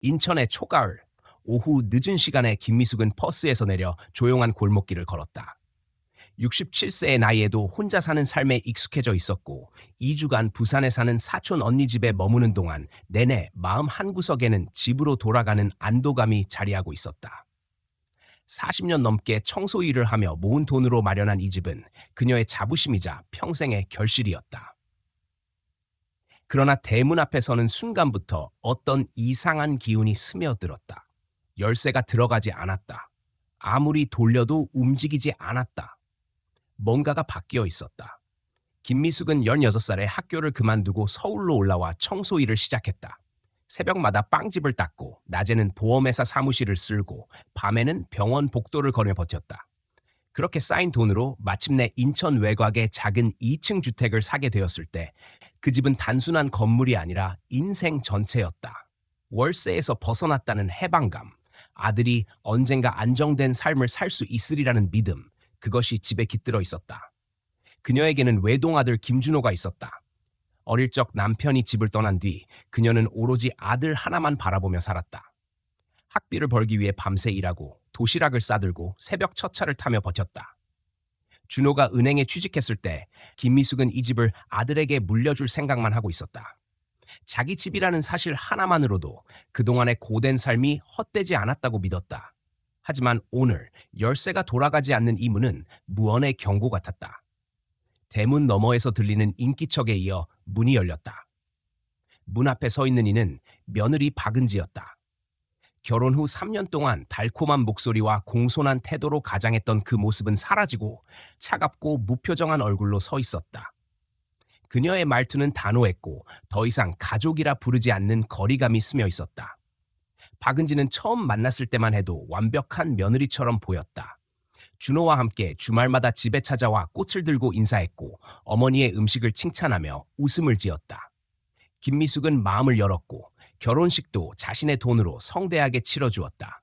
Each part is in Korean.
인천의 초가을, 오후 늦은 시간에 김미숙은 버스에서 내려 조용한 골목길을 걸었다. 67세의 나이에도 혼자 사는 삶에 익숙해져 있었고 2주간 부산에 사는 사촌 언니 집에 머무는 동안 내내 마음 한구석에는 집으로 돌아가는 안도감이 자리하고 있었다. 40년 넘게 청소 일을 하며 모은 돈으로 마련한 이 집은 그녀의 자부심이자 평생의 결실이었다. 그러나 대문 앞에 서는 순간부터 어떤 이상한 기운이 스며들었다. 열쇠가 들어가지 않았다. 아무리 돌려도 움직이지 않았다. 뭔가가 바뀌어 있었다. 김미숙은 16살에 학교를 그만두고 서울로 올라와 청소 일을 시작했다. 새벽마다 빵집을 닦고 낮에는 보험회사 사무실을 쓸고 밤에는 병원 복도를 걸며 버텼다. 그렇게 쌓인 돈으로 마침내 인천 외곽의 작은 2층 주택을 사게 되었을 때 그 집은 단순한 건물이 아니라 인생 전체였다. 월세에서 벗어났다는 해방감, 아들이 언젠가 안정된 삶을 살 수 있으리라는 믿음, 그것이 집에 깃들어 있었다. 그녀에게는 외동아들 김준호가 있었다. 어릴 적 남편이 집을 떠난 뒤 그녀는 오로지 아들 하나만 바라보며 살았다. 학비를 벌기 위해 밤새 일하고 도시락을 싸들고 새벽 첫차를 타며 버텼다. 준호가 은행에 취직했을 때 김미숙은 이 집을 아들에게 물려줄 생각만 하고 있었다. 자기 집이라는 사실 하나만으로도 그동안의 고된 삶이 헛되지 않았다고 믿었다. 하지만 오늘 열쇠가 돌아가지 않는 이 문은 무언의 경고 같았다. 대문 너머에서 들리는 인기척에 이어 문이 열렸다. 문 앞에 서 있는 이는 며느리 박은지였다. 결혼 후 3년 동안 달콤한 목소리와 공손한 태도로 가장했던 그 모습은 사라지고 차갑고 무표정한 얼굴로 서 있었다. 그녀의 말투는 단호했고 더 이상 가족이라 부르지 않는 거리감이 스며 있었다. 박은지는 처음 만났을 때만 해도 완벽한 며느리처럼 보였다. 준호와 함께 주말마다 집에 찾아와 꽃을 들고 인사했고 어머니의 음식을 칭찬하며 웃음을 지었다. 김미숙은 마음을 열었고 결혼식도 자신의 돈으로 성대하게 치러주었다.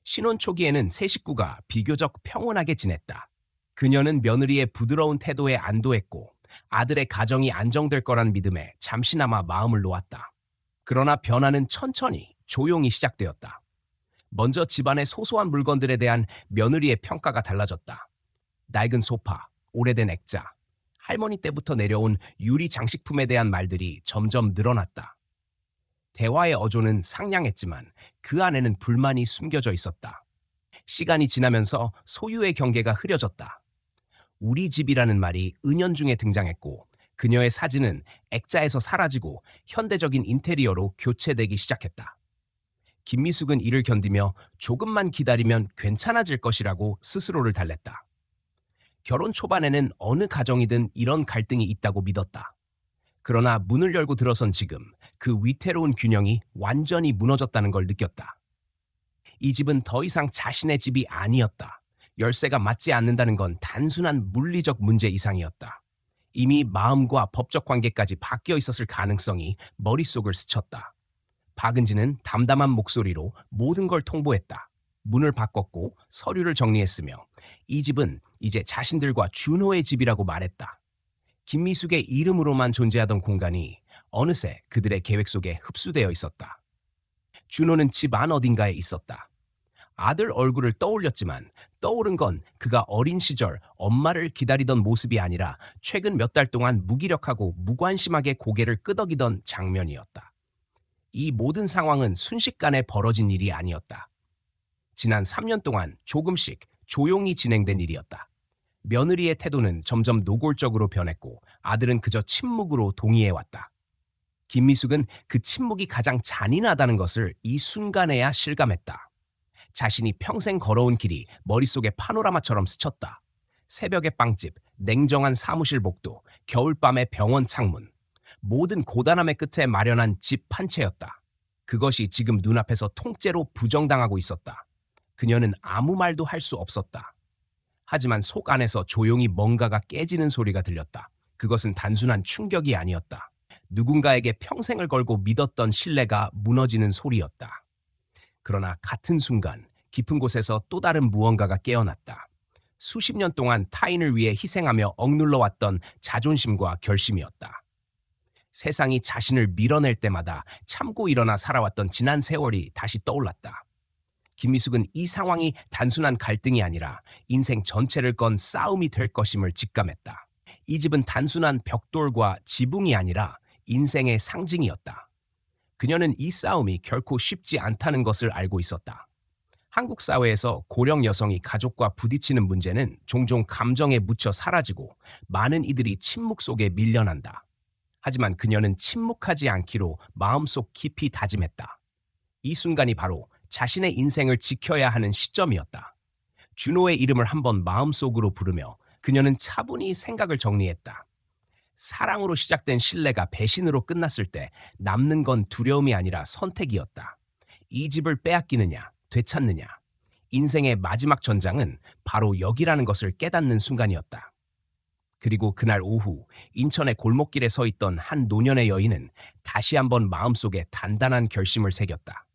신혼 초기에는 세 식구가 비교적 평온하게 지냈다. 그녀는 며느리의 부드러운 태도에 안도했고 아들의 가정이 안정될 거란 믿음에 잠시나마 마음을 놓았다. 그러나 변화는 천천히 조용히 시작되었다. 먼저 집안의 소소한 물건들에 대한 며느리의 평가가 달라졌다. 낡은 소파, 오래된 액자, 할머니 때부터 내려온 유리 장식품에 대한 말들이 점점 늘어났다. 대화의 어조는 상냥했지만 그 안에는 불만이 숨겨져 있었다. 시간이 지나면서 소유의 경계가 흐려졌다. 우리 집이라는 말이 은연중에 등장했고 그녀의 사진은 액자에서 사라지고 현대적인 인테리어로 교체되기 시작했다. 김미숙은 이를 견디며 조금만 기다리면 괜찮아질 것이라고 스스로를 달랬다. 결혼 초반에는 어느 가정이든 이런 갈등이 있다고 믿었다. 그러나 문을 열고 들어선 지금 그 위태로운 균형이 완전히 무너졌다는 걸 느꼈다. 이 집은 더 이상 자신의 집이 아니었다. 열쇠가 맞지 않는다는 건 단순한 물리적 문제 이상이었다. 이미 마음과 법적 관계까지 바뀌어 있었을 가능성이 머릿속을 스쳤다. 박은지는 담담한 목소리로 모든 걸 통보했다. 문을 바꿨고 서류를 정리했으며 이 집은 이제 자신들과 준호의 집이라고 말했다. 김미숙의 이름으로만 존재하던 공간이 어느새 그들의 계획 속에 흡수되어 있었다. 준호는 집 안 어딘가에 있었다. 아들 얼굴을 떠올렸지만 떠오른 건 그가 어린 시절 엄마를 기다리던 모습이 아니라 최근 몇 달 동안 무기력하고 무관심하게 고개를 끄덕이던 장면이었다. 이 모든 상황은 순식간에 벌어진 일이 아니었다. 지난 3년 동안 조금씩 조용히 진행된 일이었다. 며느리의 태도는 점점 노골적으로 변했고 아들은 그저 침묵으로 동의해왔다. 김미숙은 그 침묵이 가장 잔인하다는 것을 이 순간에야 실감했다. 자신이 평생 걸어온 길이 머릿속에 파노라마처럼 스쳤다. 새벽의 빵집, 냉정한 사무실 복도, 겨울밤의 병원 창문. 모든 고단함의 끝에 마련한 집 한 채였다. 그것이 지금 눈앞에서 통째로 부정당하고 있었다. 그녀는 아무 말도 할 수 없었다. 하지만 속 안에서 조용히 뭔가가 깨지는 소리가 들렸다. 그것은 단순한 충격이 아니었다. 누군가에게 평생을 걸고 믿었던 신뢰가 무너지는 소리였다. 그러나 같은 순간 깊은 곳에서 또 다른 무언가가 깨어났다. 수십 년 동안 타인을 위해 희생하며 억눌러왔던 자존심과 결심이었다. 세상이 자신을 밀어낼 때마다 참고 일어나 살아왔던 지난 세월이 다시 떠올랐다. 김미숙은 이 상황이 단순한 갈등이 아니라 인생 전체를 건 싸움이 될 것임을 직감했다. 이 집은 단순한 벽돌과 지붕이 아니라 인생의 상징이었다. 그녀는 이 싸움이 결코 쉽지 않다는 것을 알고 있었다. 한국 사회에서 고령 여성이 가족과 부딪히는 문제는 종종 감정에 묻혀 사라지고 많은 이들이 침묵 속에 밀려난다. 하지만 그녀는 침묵하지 않기로 마음속 깊이 다짐했다. 이 순간이 바로 자신의 인생을 지켜야 하는 시점이었다. 준호의 이름을 한번 마음속으로 부르며 그녀는 차분히 생각을 정리했다. 사랑으로 시작된 신뢰가 배신으로 끝났을 때 남는 건 두려움이 아니라 선택이었다. 이 집을 빼앗기느냐, 되찾느냐. 인생의 마지막 전장은 바로 여기라는 것을 깨닫는 순간이었다. 그리고 그날 오후 인천의 골목길에 서 있던 한 노년의 여인은 다시 한번 마음속에 단단한 결심을 새겼다.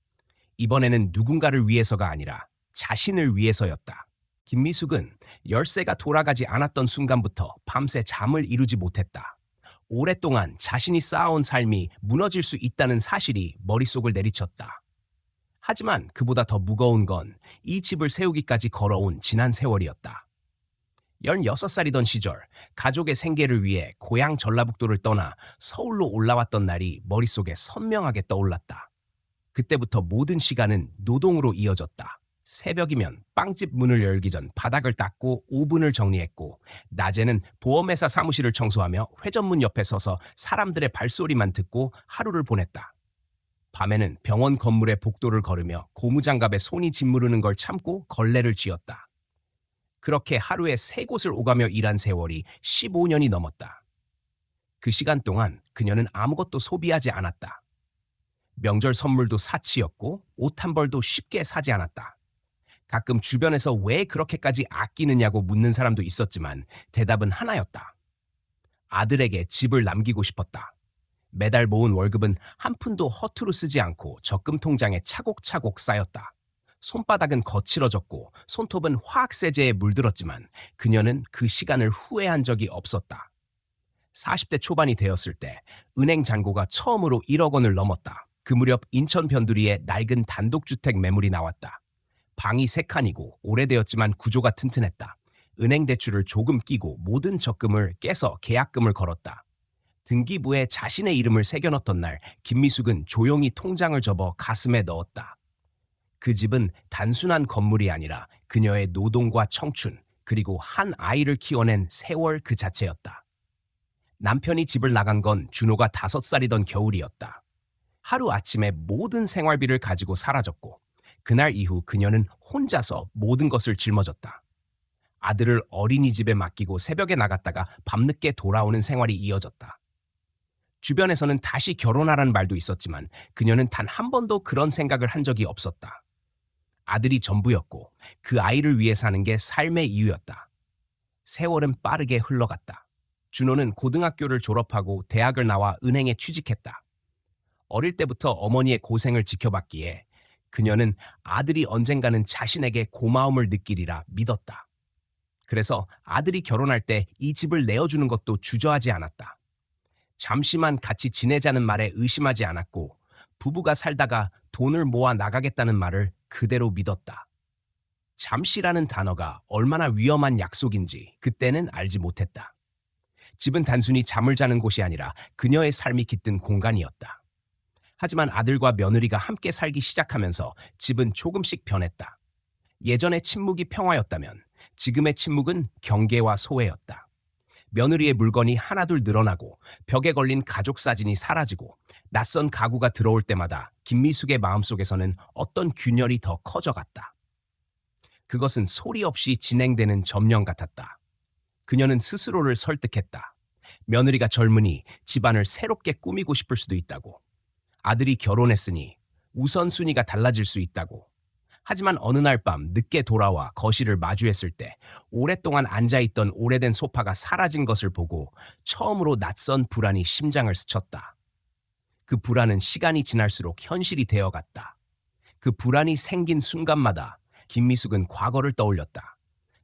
이번에는 누군가를 위해서가 아니라 자신을 위해서였다. 김미숙은 열쇠가 돌아가지 않았던 순간부터 밤새 잠을 이루지 못했다. 오랫동안 자신이 쌓아온 삶이 무너질 수 있다는 사실이 머릿속을 내리쳤다. 하지만 그보다 더 무거운 건 이 집을 세우기까지 걸어온 지난 세월이었다. 16살이던 시절 가족의 생계를 위해 고향 전라북도를 떠나 서울로 올라왔던 날이 머릿속에 선명하게 떠올랐다. 그때부터 모든 시간은 노동으로 이어졌다. 새벽이면 빵집 문을 열기 전 바닥을 닦고 오븐을 정리했고, 낮에는 보험회사 사무실을 청소하며 회전문 옆에 서서 사람들의 발소리만 듣고 하루를 보냈다. 밤에는 병원 건물의 복도를 걸으며 고무장갑에 손이 짓무르는 걸 참고 걸레를 쥐었다. 그렇게 하루에 3곳을 오가며 일한 세월이 15년이 넘었다. 그 시간 동안 그녀는 아무것도 소비하지 않았다. 명절 선물도 사치였고 옷 한 벌도 쉽게 사지 않았다. 가끔 주변에서 왜 그렇게까지 아끼느냐고 묻는 사람도 있었지만 대답은 하나였다. 아들에게 집을 남기고 싶었다. 매달 모은 월급은 한 푼도 허투루 쓰지 않고 적금 통장에 차곡차곡 쌓였다. 손바닥은 거칠어졌고 손톱은 화학세제에 물들었지만 그녀는 그 시간을 후회한 적이 없었다. 40대 초반이 되었을 때 은행 잔고가 처음으로 1억 원을 넘었다. 그 무렵 인천 변두리에 낡은 단독주택 매물이 나왔다. 방이 3칸이고 오래되었지만 구조가 튼튼했다. 은행 대출을 조금 끼고 모든 적금을 깨서 계약금을 걸었다. 등기부에 자신의 이름을 새겨넣던 날 김미숙은 조용히 통장을 접어 가슴에 넣었다. 그 집은 단순한 건물이 아니라 그녀의 노동과 청춘, 그리고 한 아이를 키워낸 세월 그 자체였다. 남편이 집을 나간 건 준호가 5살이던 겨울이었다. 하루아침에 모든 생활비를 가지고 사라졌고 그날 이후 그녀는 혼자서 모든 것을 짊어졌다. 아들을 어린이집에 맡기고 새벽에 나갔다가 밤늦게 돌아오는 생활이 이어졌다. 주변에서는 다시 결혼하라는 말도 있었지만 그녀는 단 한 번도 그런 생각을 한 적이 없었다. 아들이 전부였고 그 아이를 위해 사는 게 삶의 이유였다. 세월은 빠르게 흘러갔다. 준호는 고등학교를 졸업하고 대학을 나와 은행에 취직했다. 어릴 때부터 어머니의 고생을 지켜봤기에 그녀는 아들이 언젠가는 자신에게 고마움을 느끼리라 믿었다. 그래서 아들이 결혼할 때 이 집을 내어주는 것도 주저하지 않았다. 잠시만 같이 지내자는 말에 의심하지 않았고 부부가 살다가 돈을 모아 나가겠다는 말을 그대로 믿었다. 잠시라는 단어가 얼마나 위험한 약속인지 그때는 알지 못했다. 집은 단순히 잠을 자는 곳이 아니라 그녀의 삶이 깃든 공간이었다. 하지만 아들과 며느리가 함께 살기 시작하면서 집은 조금씩 변했다. 예전의 침묵이 평화였다면 지금의 침묵은 경계와 소외였다. 며느리의 물건이 하나둘 늘어나고 벽에 걸린 가족 사진이 사라지고 낯선 가구가 들어올 때마다 김미숙의 마음속에서는 어떤 균열이 더 커져갔다. 그것은 소리 없이 진행되는 점령 같았다. 그녀는 스스로를 설득했다. 며느리가 젊으니 집안을 새롭게 꾸미고 싶을 수도 있다고. 아들이 결혼했으니 우선순위가 달라질 수 있다고. 하지만 어느 날 밤 늦게 돌아와 거실을 마주했을 때 오랫동안 앉아있던 오래된 소파가 사라진 것을 보고 처음으로 낯선 불안이 심장을 스쳤다. 그 불안은 시간이 지날수록 현실이 되어갔다. 그 불안이 생긴 순간마다 김미숙은 과거를 떠올렸다.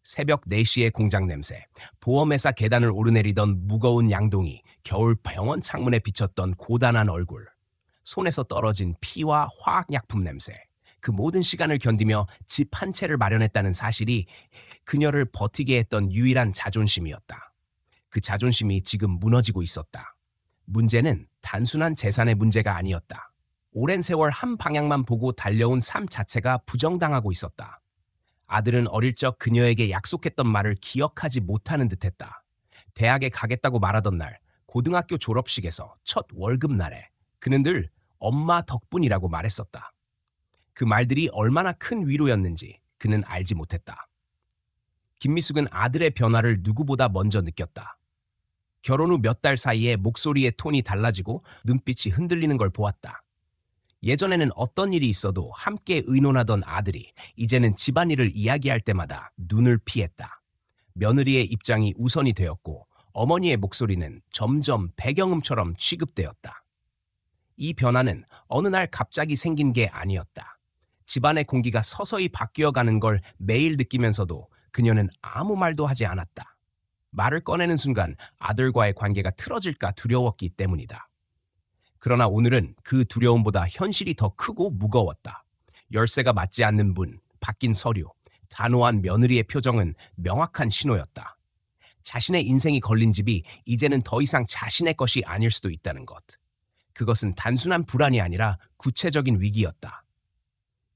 새벽 4시의 공장 냄새, 보험회사 계단을 오르내리던 무거운 양동이, 겨울 병원 창문에 비쳤던 고단한 얼굴, 손에서 떨어진 피와 화학약품 냄새, 그 모든 시간을 견디며 집 한 채를 마련했다는 사실이 그녀를 버티게 했던 유일한 자존심이었다. 그 자존심이 지금 무너지고 있었다. 문제는 단순한 재산의 문제가 아니었다. 오랜 세월 한 방향만 보고 달려온 삶 자체가 부정당하고 있었다. 아들은 어릴 적 그녀에게 약속했던 말을 기억하지 못하는 듯했다. 대학에 가겠다고 말하던 날, 고등학교 졸업식에서 첫 월급날에 그는 늘 엄마 덕분이라고 말했었다. 그 말들이 얼마나 큰 위로였는지 그는 알지 못했다. 김미숙은 아들의 변화를 누구보다 먼저 느꼈다. 결혼 후 몇 달 사이에 목소리의 톤이 달라지고 눈빛이 흔들리는 걸 보았다. 예전에는 어떤 일이 있어도 함께 의논하던 아들이 이제는 집안일을 이야기할 때마다 눈을 피했다. 며느리의 입장이 우선이 되었고 어머니의 목소리는 점점 배경음처럼 취급되었다. 이 변화는 어느 날 갑자기 생긴 게 아니었다. 집안의 공기가 서서히 바뀌어가는 걸 매일 느끼면서도 그녀는 아무 말도 하지 않았다. 말을 꺼내는 순간 아들과의 관계가 틀어질까 두려웠기 때문이다. 그러나 오늘은 그 두려움보다 현실이 더 크고 무거웠다. 열쇠가 맞지 않는 문, 바뀐 서류, 단호한 며느리의 표정은 명확한 신호였다. 자신의 인생이 걸린 집이 이제는 더 이상 자신의 것이 아닐 수도 있다는 것. 그것은 단순한 불안이 아니라 구체적인 위기였다.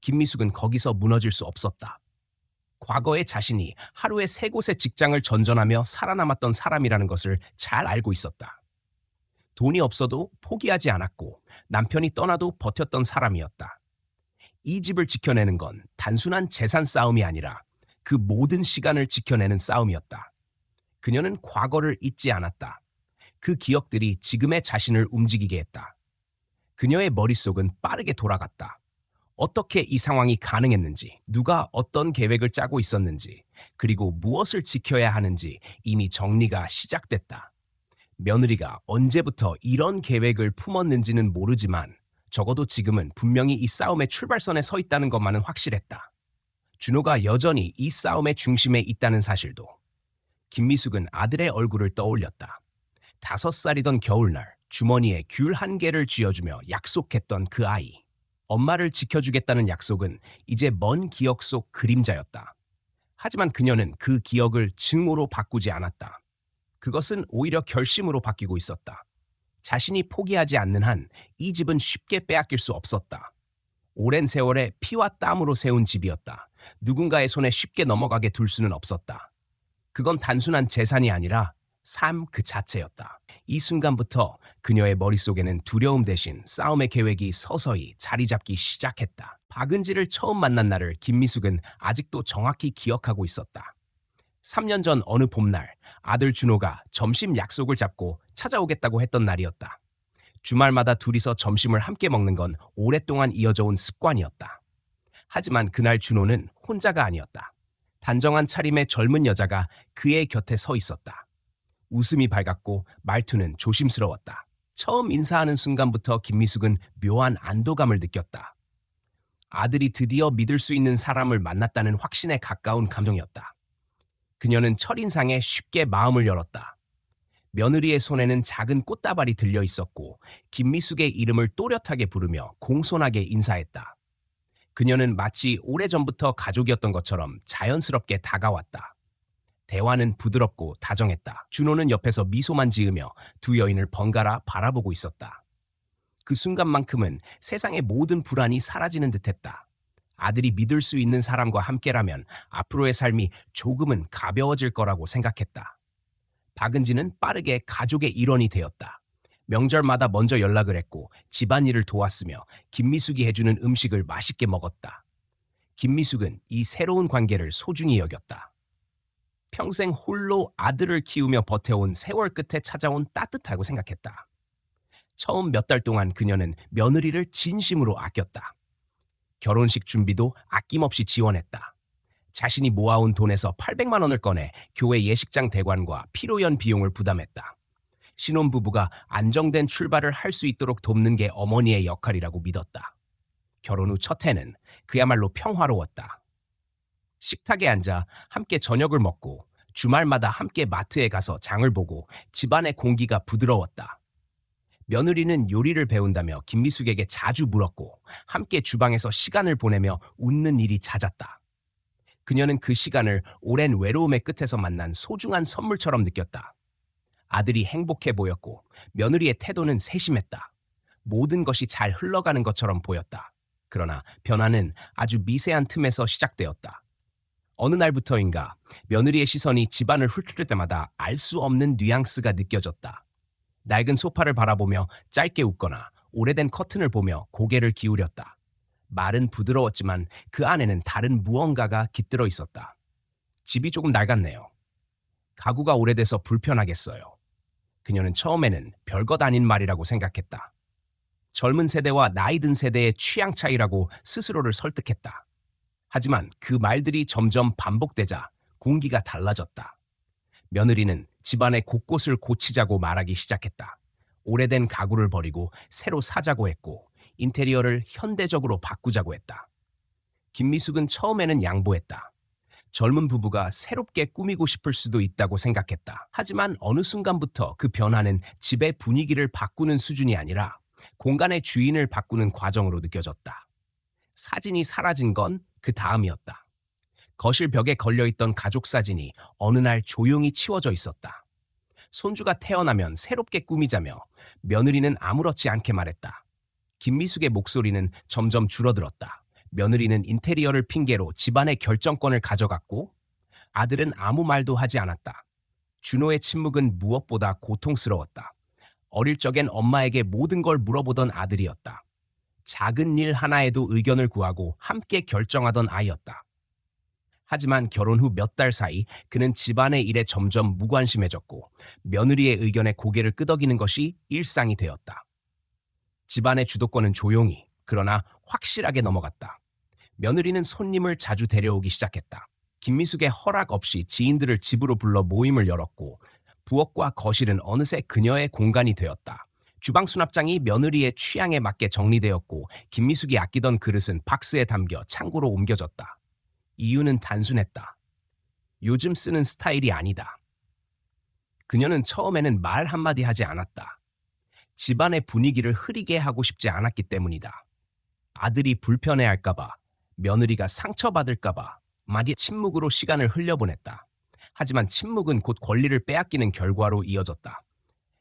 김미숙은 거기서 무너질 수 없었다. 과거의 자신이 하루에 3곳의 직장을 전전하며 살아남았던 사람이라는 것을 잘 알고 있었다. 돈이 없어도 포기하지 않았고 남편이 떠나도 버텼던 사람이었다. 이 집을 지켜내는 건 단순한 재산 싸움이 아니라 그 모든 시간을 지켜내는 싸움이었다. 그녀는 과거를 잊지 않았다. 그 기억들이 지금의 자신을 움직이게 했다. 그녀의 머릿속은 빠르게 돌아갔다. 어떻게 이 상황이 가능했는지, 누가 어떤 계획을 짜고 있었는지, 그리고 무엇을 지켜야 하는지 이미 정리가 시작됐다. 며느리가 언제부터 이런 계획을 품었는지는 모르지만 적어도 지금은 분명히 이 싸움의 출발선에 서 있다는 것만은 확실했다. 준호가 여전히 이 싸움의 중심에 있다는 사실도. 김미숙은 아들의 얼굴을 떠올렸다. 5살이던 겨울날 주머니에 귤 1개를 쥐어주며 약속했던 그 아이. 엄마를 지켜주겠다는 약속은 이제 먼 기억 속 그림자였다. 하지만 그녀는 그 기억을 증오로 바꾸지 않았다. 그것은 오히려 결심으로 바뀌고 있었다. 자신이 포기하지 않는 한 이 집은 쉽게 빼앗길 수 없었다. 오랜 세월의 피와 땀으로 세운 집이었다. 누군가의 손에 쉽게 넘어가게 둘 수는 없었다. 그건 단순한 재산이 아니라 삶 그 자체였다. 이 순간부터 그녀의 머릿속에는 두려움 대신 싸움의 계획이 서서히 자리 잡기 시작했다. 박은지를 처음 만난 날을 김미숙은 아직도 정확히 기억하고 있었다. 3년 전 어느 봄날 아들 준호가 점심 약속을 잡고 찾아오겠다고 했던 날이었다. 주말마다 둘이서 점심을 함께 먹는 건 오랫동안 이어져 온 습관이었다. 하지만 그날 준호는 혼자가 아니었다. 단정한 차림의 젊은 여자가 그의 곁에 서 있었다. 웃음이 밝았고 말투는 조심스러웠다. 처음 인사하는 순간부터 김미숙은 묘한 안도감을 느꼈다. 아들이 드디어 믿을 수 있는 사람을 만났다는 확신에 가까운 감정이었다. 그녀는 첫인상에 쉽게 마음을 열었다. 며느리의 손에는 작은 꽃다발이 들려 있었고 김미숙의 이름을 또렷하게 부르며 공손하게 인사했다. 그녀는 마치 오래전부터 가족이었던 것처럼 자연스럽게 다가왔다. 대화는 부드럽고 다정했다. 준호는 옆에서 미소만 지으며 두 여인을 번갈아 바라보고 있었다. 그 순간만큼은 세상의 모든 불안이 사라지는 듯했다. 아들이 믿을 수 있는 사람과 함께라면 앞으로의 삶이 조금은 가벼워질 거라고 생각했다. 박은지는 빠르게 가족의 일원이 되었다. 명절마다 먼저 연락을 했고 집안일을 도왔으며 김미숙이 해주는 음식을 맛있게 먹었다. 김미숙은 이 새로운 관계를 소중히 여겼다. 평생 홀로 아들을 키우며 버텨온 세월 끝에 찾아온 따뜻하고 생각했다. 처음 몇 달 동안 그녀는 며느리를 진심으로 아꼈다. 결혼식 준비도 아낌없이 지원했다. 자신이 모아온 돈에서 800만 원을 꺼내 교회 예식장 대관과 피로연 비용을 부담했다. 신혼부부가 안정된 출발을 할 수 있도록 돕는 게 어머니의 역할이라고 믿었다. 결혼 후 첫 해는 그야말로 평화로웠다. 식탁에 앉아 함께 저녁을 먹고 주말마다 함께 마트에 가서 장을 보고 집안의 공기가 부드러웠다. 며느리는 요리를 배운다며 김미숙에게 자주 물었고 함께 주방에서 시간을 보내며 웃는 일이 잦았다. 그녀는 그 시간을 오랜 외로움의 끝에서 만난 소중한 선물처럼 느꼈다. 아들이 행복해 보였고 며느리의 태도는 세심했다. 모든 것이 잘 흘러가는 것처럼 보였다. 그러나 변화는 아주 미세한 틈에서 시작되었다. 어느 날부터인가 며느리의 시선이 집안을 훑을 때마다 알 수 없는 뉘앙스가 느껴졌다. 낡은 소파를 바라보며 짧게 웃거나 오래된 커튼을 보며 고개를 기울였다. 말은 부드러웠지만 그 안에는 다른 무언가가 깃들어 있었다. 집이 조금 낡았네요. 가구가 오래돼서 불편하겠어요. 그녀는 처음에는 별것 아닌 말이라고 생각했다. 젊은 세대와 나이 든 세대의 취향 차이라고 스스로를 설득했다. 하지만 그 말들이 점점 반복되자 공기가 달라졌다. 며느리는 집안의 곳곳을 고치자고 말하기 시작했다. 오래된 가구를 버리고 새로 사자고 했고 인테리어를 현대적으로 바꾸자고 했다. 김미숙은 처음에는 양보했다. 젊은 부부가 새롭게 꾸미고 싶을 수도 있다고 생각했다. 하지만 어느 순간부터 그 변화는 집의 분위기를 바꾸는 수준이 아니라 공간의 주인을 바꾸는 과정으로 느껴졌다. 사진이 사라진 건 그 다음이었다. 거실 벽에 걸려있던 가족 사진이 어느 날 조용히 치워져 있었다. 손주가 태어나면 새롭게 꾸미자며 며느리는 아무렇지 않게 말했다. 김미숙의 목소리는 점점 줄어들었다. 며느리는 인테리어를 핑계로 집안의 결정권을 가져갔고 아들은 아무 말도 하지 않았다. 준호의 침묵은 무엇보다 고통스러웠다. 어릴 적엔 엄마에게 모든 걸 물어보던 아들이었다. 작은 일 하나에도 의견을 구하고 함께 결정하던 아이였다. 하지만 결혼 후 몇 달 사이 그는 집안의 일에 점점 무관심해졌고 며느리의 의견에 고개를 끄덕이는 것이 일상이 되었다. 집안의 주도권은 조용히 그러나 확실하게 넘어갔다. 며느리는 손님을 자주 데려오기 시작했다. 김미숙의 허락 없이 지인들을 집으로 불러 모임을 열었고 부엌과 거실은 어느새 그녀의 공간이 되었다. 주방 수납장이 며느리의 취향에 맞게 정리되었고 김미숙이 아끼던 그릇은 박스에 담겨 창고로 옮겨졌다. 이유는 단순했다. 요즘 쓰는 스타일이 아니다. 그녀는 처음에는 말 한마디 하지 않았다. 집안의 분위기를 흐리게 하고 싶지 않았기 때문이다. 아들이 불편해할까봐, 며느리가 상처받을까봐 마디 침묵으로 시간을 흘려보냈다. 하지만 침묵은 곧 권리를 빼앗기는 결과로 이어졌다.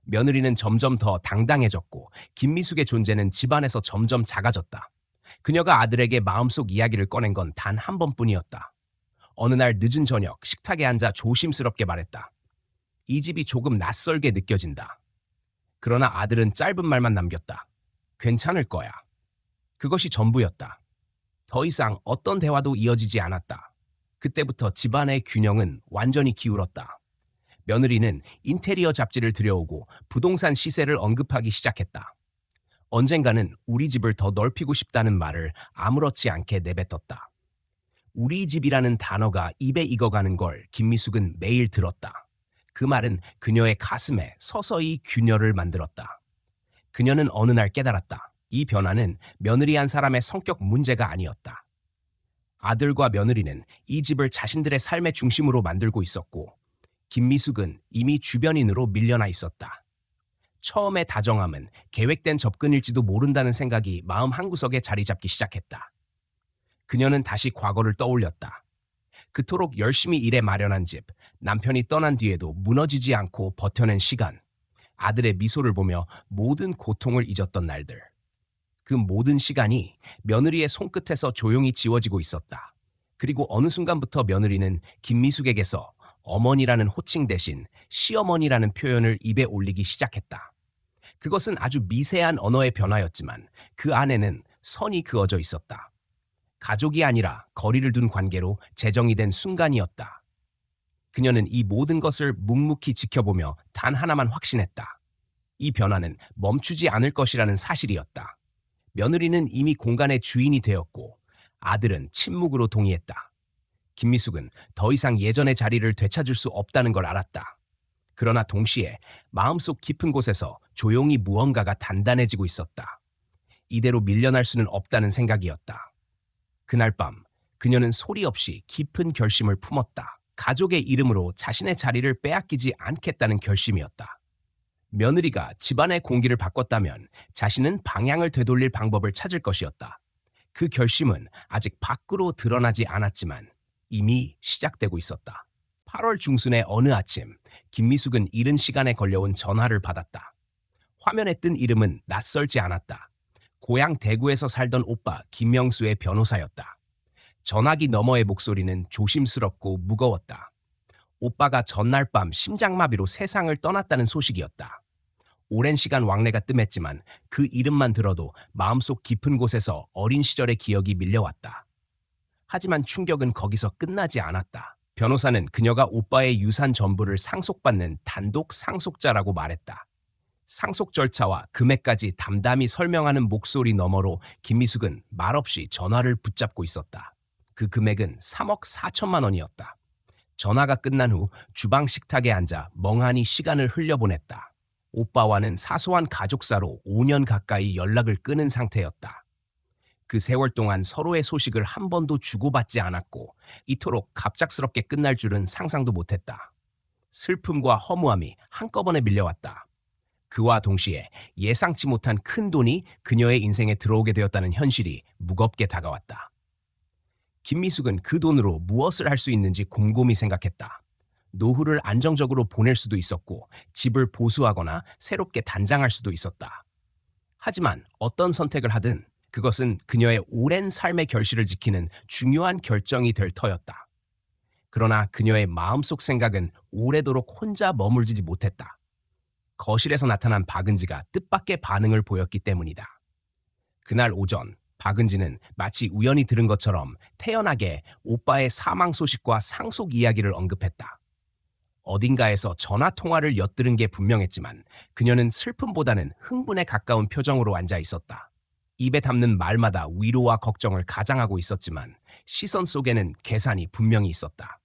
며느리는 점점 더 당당해졌고 김미숙의 존재는 집안에서 점점 작아졌다. 그녀가 아들에게 마음속 이야기를 꺼낸 건 단 한 번뿐이었다. 어느 날 늦은 저녁 식탁에 앉아 조심스럽게 말했다. 이 집이 조금 낯설게 느껴진다. 그러나 아들은 짧은 말만 남겼다. 괜찮을 거야. 그것이 전부였다. 더 이상 어떤 대화도 이어지지 않았다. 그때부터 집안의 균형은 완전히 기울었다. 며느리는 인테리어 잡지를 들여오고 부동산 시세를 언급하기 시작했다. 언젠가는 우리 집을 더 넓히고 싶다는 말을 아무렇지 않게 내뱉었다. 우리 집이라는 단어가 입에 익어가는 걸 김미숙은 매일 들었다. 그 말은 그녀의 가슴에 서서히 균열을 만들었다. 그녀는 어느 날 깨달았다. 이 변화는 며느리 한 사람의 성격 문제가 아니었다. 아들과 며느리는 이 집을 자신들의 삶의 중심으로 만들고 있었고 김미숙은 이미 주변인으로 밀려나 있었다. 처음의 다정함은 계획된 접근일지도 모른다는 생각이 마음 한구석에 자리 잡기 시작했다. 그녀는 다시 과거를 떠올렸다. 그토록 열심히 일해 마련한 집, 남편이 떠난 뒤에도 무너지지 않고 버텨낸 시간, 아들의 미소를 보며 모든 고통을 잊었던 날들. 그 모든 시간이 며느리의 손끝에서 조용히 지워지고 있었다. 그리고 어느 순간부터 며느리는 김미숙에게서 어머니라는 호칭 대신 시어머니라는 표현을 입에 올리기 시작했다. 그것은 아주 미세한 언어의 변화였지만 그 안에는 선이 그어져 있었다. 가족이 아니라 거리를 둔 관계로 재정이 된 순간이었다. 그녀는 이 모든 것을 묵묵히 지켜보며 단 하나만 확신했다. 이 변화는 멈추지 않을 것이라는 사실이었다. 며느리는 이미 공간의 주인이 되었고 아들은 침묵으로 동의했다. 김미숙은 더 이상 예전의 자리를 되찾을 수 없다는 걸 알았다. 그러나 동시에 마음속 깊은 곳에서 조용히 무언가가 단단해지고 있었다. 이대로 밀려날 수는 없다는 생각이었다. 그날 밤 그녀는 소리 없이 깊은 결심을 품었다. 가족의 이름으로 자신의 자리를 빼앗기지 않겠다는 결심이었다. 며느리가 집안의 공기를 바꿨다면 자신은 방향을 되돌릴 방법을 찾을 것이었다. 그 결심은 아직 밖으로 드러나지 않았지만 이미 시작되고 있었다. 8월 중순의 어느 아침, 김미숙은 이른 시간에 걸려온 전화를 받았다. 화면에 뜬 이름은 낯설지 않았다. 고향 대구에서 살던 오빠 김명수의 변호사였다. 전화기 너머의 목소리는 조심스럽고 무거웠다. 오빠가 전날 밤 심장마비로 세상을 떠났다는 소식이었다. 오랜 시간 왕래가 뜸했지만 그 이름만 들어도 마음속 깊은 곳에서 어린 시절의 기억이 밀려왔다. 하지만 충격은 거기서 끝나지 않았다. 변호사는 그녀가 오빠의 유산 전부를 상속받는 단독 상속자라고 말했다. 상속 절차와 금액까지 담담히 설명하는 목소리 너머로 김미숙은 말없이 전화를 붙잡고 있었다. 그 금액은 3억 4천만 원이었다. 전화가 끝난 후 주방 식탁에 앉아 멍하니 시간을 흘려보냈다. 오빠와는 사소한 가족사로 5년 가까이 연락을 끊은 상태였다. 그 세월 동안 서로의 소식을 한 번도 주고받지 않았고 이토록 갑작스럽게 끝날 줄은 상상도 못했다. 슬픔과 허무함이 한꺼번에 밀려왔다. 그와 동시에 예상치 못한 큰 돈이 그녀의 인생에 들어오게 되었다는 현실이 무겁게 다가왔다. 김미숙은 그 돈으로 무엇을 할 수 있는지 곰곰이 생각했다. 노후를 안정적으로 보낼 수도 있었고 집을 보수하거나 새롭게 단장할 수도 있었다. 하지만 어떤 선택을 하든 그것은 그녀의 오랜 삶의 결실을 지키는 중요한 결정이 될 터였다. 그러나 그녀의 마음속 생각은 오래도록 혼자 머물지 못했다. 거실에서 나타난 박은지가 뜻밖의 반응을 보였기 때문이다. 그날 오전 박은지는 마치 우연히 들은 것처럼 태연하게 오빠의 사망 소식과 상속 이야기를 언급했다. 어딘가에서 전화 통화를 엿들은 게 분명했지만 그녀는 슬픔보다는 흥분에 가까운 표정으로 앉아 있었다. 입에 담는 말마다 위로와 걱정을 가장하고 있었지만 시선 속에는 계산이 분명히 있었다.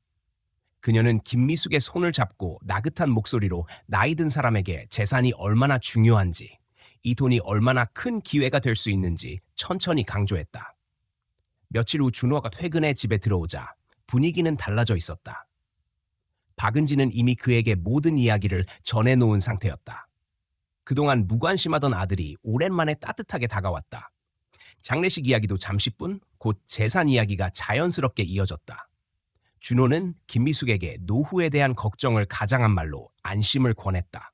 그녀는 김미숙의 손을 잡고 나긋한 목소리로 나이 든 사람에게 재산이 얼마나 중요한지, 이 돈이 얼마나 큰 기회가 될 수 있는지 천천히 강조했다. 며칠 후 준호가 퇴근해 집에 들어오자 분위기는 달라져 있었다. 박은지는 이미 그에게 모든 이야기를 전해놓은 상태였다. 그동안 무관심하던 아들이 오랜만에 따뜻하게 다가왔다. 장례식 이야기도 잠시뿐 곧 재산 이야기가 자연스럽게 이어졌다. 준호는 김미숙에게 노후에 대한 걱정을 가장한 말로 안심을 권했다.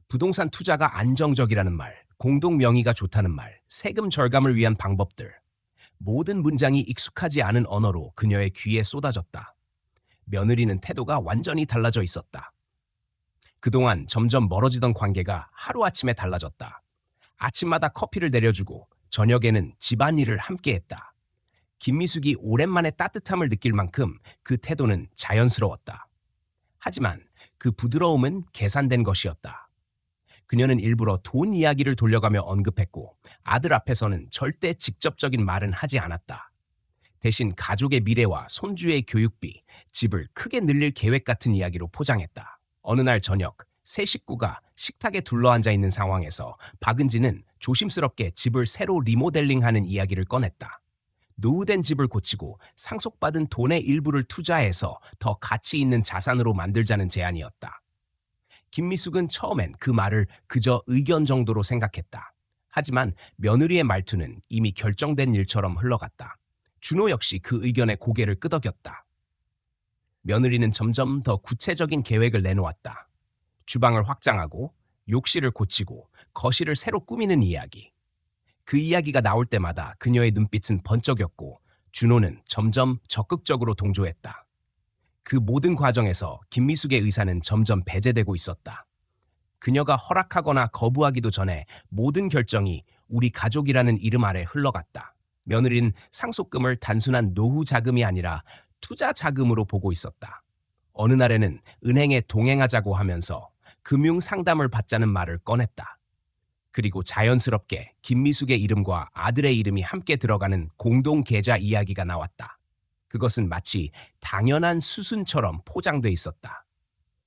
부동산 투자가 안정적이라는 말, 공동 명의가 좋다는 말, 세금 절감을 위한 방법들. 모든 문장이 익숙하지 않은 언어로 그녀의 귀에 쏟아졌다. 며느리는 태도가 완전히 달라져 있었다. 그동안 점점 멀어지던 관계가 하루아침에 달라졌다. 아침마다 커피를 내려주고 저녁에는 집안일을 함께했다. 김미숙이 오랜만에 따뜻함을 느낄 만큼 그 태도는 자연스러웠다. 하지만 그 부드러움은 계산된 것이었다. 그녀는 일부러 돈 이야기를 돌려가며 언급했고 아들 앞에서는 절대 직접적인 말은 하지 않았다. 대신 가족의 미래와 손주의 교육비, 집을 크게 늘릴 계획 같은 이야기로 포장했다. 어느 날 저녁, 세 식구가 식탁에 둘러앉아 있는 상황에서 박은지는 조심스럽게 집을 새로 리모델링하는 이야기를 꺼냈다. 노후된 집을 고치고 상속받은 돈의 일부를 투자해서 더 가치 있는 자산으로 만들자는 제안이었다. 김미숙은 처음엔 그 말을 그저 의견 정도로 생각했다. 하지만 며느리의 말투는 이미 결정된 일처럼 흘러갔다. 준호 역시 그 의견에 고개를 끄덕였다. 며느리는 점점 더 구체적인 계획을 내놓았다. 주방을 확장하고 욕실을 고치고 거실을 새로 꾸미는 이야기. 그 이야기가 나올 때마다 그녀의 눈빛은 번쩍였고 준호는 점점 적극적으로 동조했다. 그 모든 과정에서 김미숙의 의사는 점점 배제되고 있었다. 그녀가 허락하거나 거부하기도 전에 모든 결정이 우리 가족이라는 이름 아래 흘러갔다. 며느리는 상속금을 단순한 노후 자금이 아니라 투자 자금으로 보고 있었다. 어느 날에는 은행에 동행하자고 하면서 금융 상담을 받자는 말을 꺼냈다. 그리고 자연스럽게 김미숙의 이름과 아들의 이름이 함께 들어가는 공동 계좌 이야기가 나왔다. 그것은 마치 당연한 수순처럼 포장돼 있었다.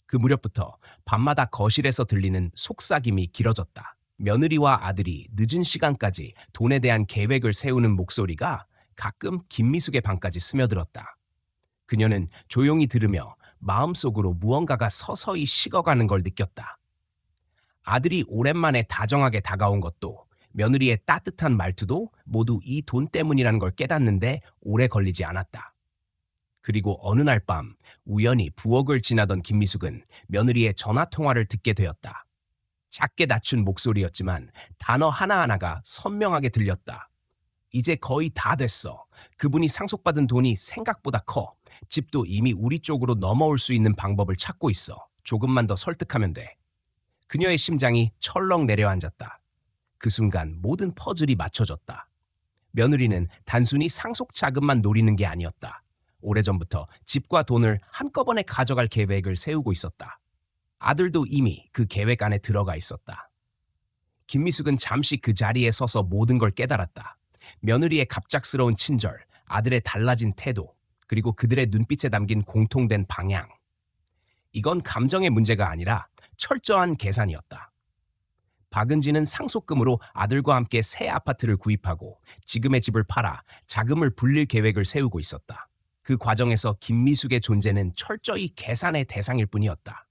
그 무렵부터 밤마다 거실에서 들리는 속삭임이 길어졌다. 며느리와 아들이 늦은 시간까지 돈에 대한 계획을 세우는 목소리가 가끔 김미숙의 방까지 스며들었다. 그녀는 조용히 들으며 마음속으로 무언가가 서서히 식어가는 걸 느꼈다. 아들이 오랜만에 다정하게 다가온 것도 며느리의 따뜻한 말투도 모두 이 돈 때문이라는 걸 깨닫는데 오래 걸리지 않았다. 그리고 어느 날 밤 우연히 부엌을 지나던 김미숙은 며느리의 전화 통화를 듣게 되었다. 작게 낮춘 목소리였지만 단어 하나하나가 선명하게 들렸다. 이제 거의 다 됐어. 그분이 상속받은 돈이 생각보다 커. 집도 이미 우리 쪽으로 넘어올 수 있는 방법을 찾고 있어. 조금만 더 설득하면 돼. 그녀의 심장이 철렁 내려앉았다. 그 순간 모든 퍼즐이 맞춰졌다. 며느리는 단순히 상속 자금만 노리는 게 아니었다. 오래전부터 집과 돈을 한꺼번에 가져갈 계획을 세우고 있었다. 아들도 이미 그 계획 안에 들어가 있었다. 김미숙은 잠시 그 자리에 서서 모든 걸 깨달았다. 며느리의 갑작스러운 친절, 아들의 달라진 태도, 그리고 그들의 눈빛에 담긴 공통된 방향. 이건 감정의 문제가 아니라 철저한 계산이었다. 박은지는 상속금으로 아들과 함께 새 아파트를 구입하고 지금의 집을 팔아 자금을 불릴 계획을 세우고 있었다. 그 과정에서 김미숙의 존재는 철저히 계산의 대상일 뿐이었다.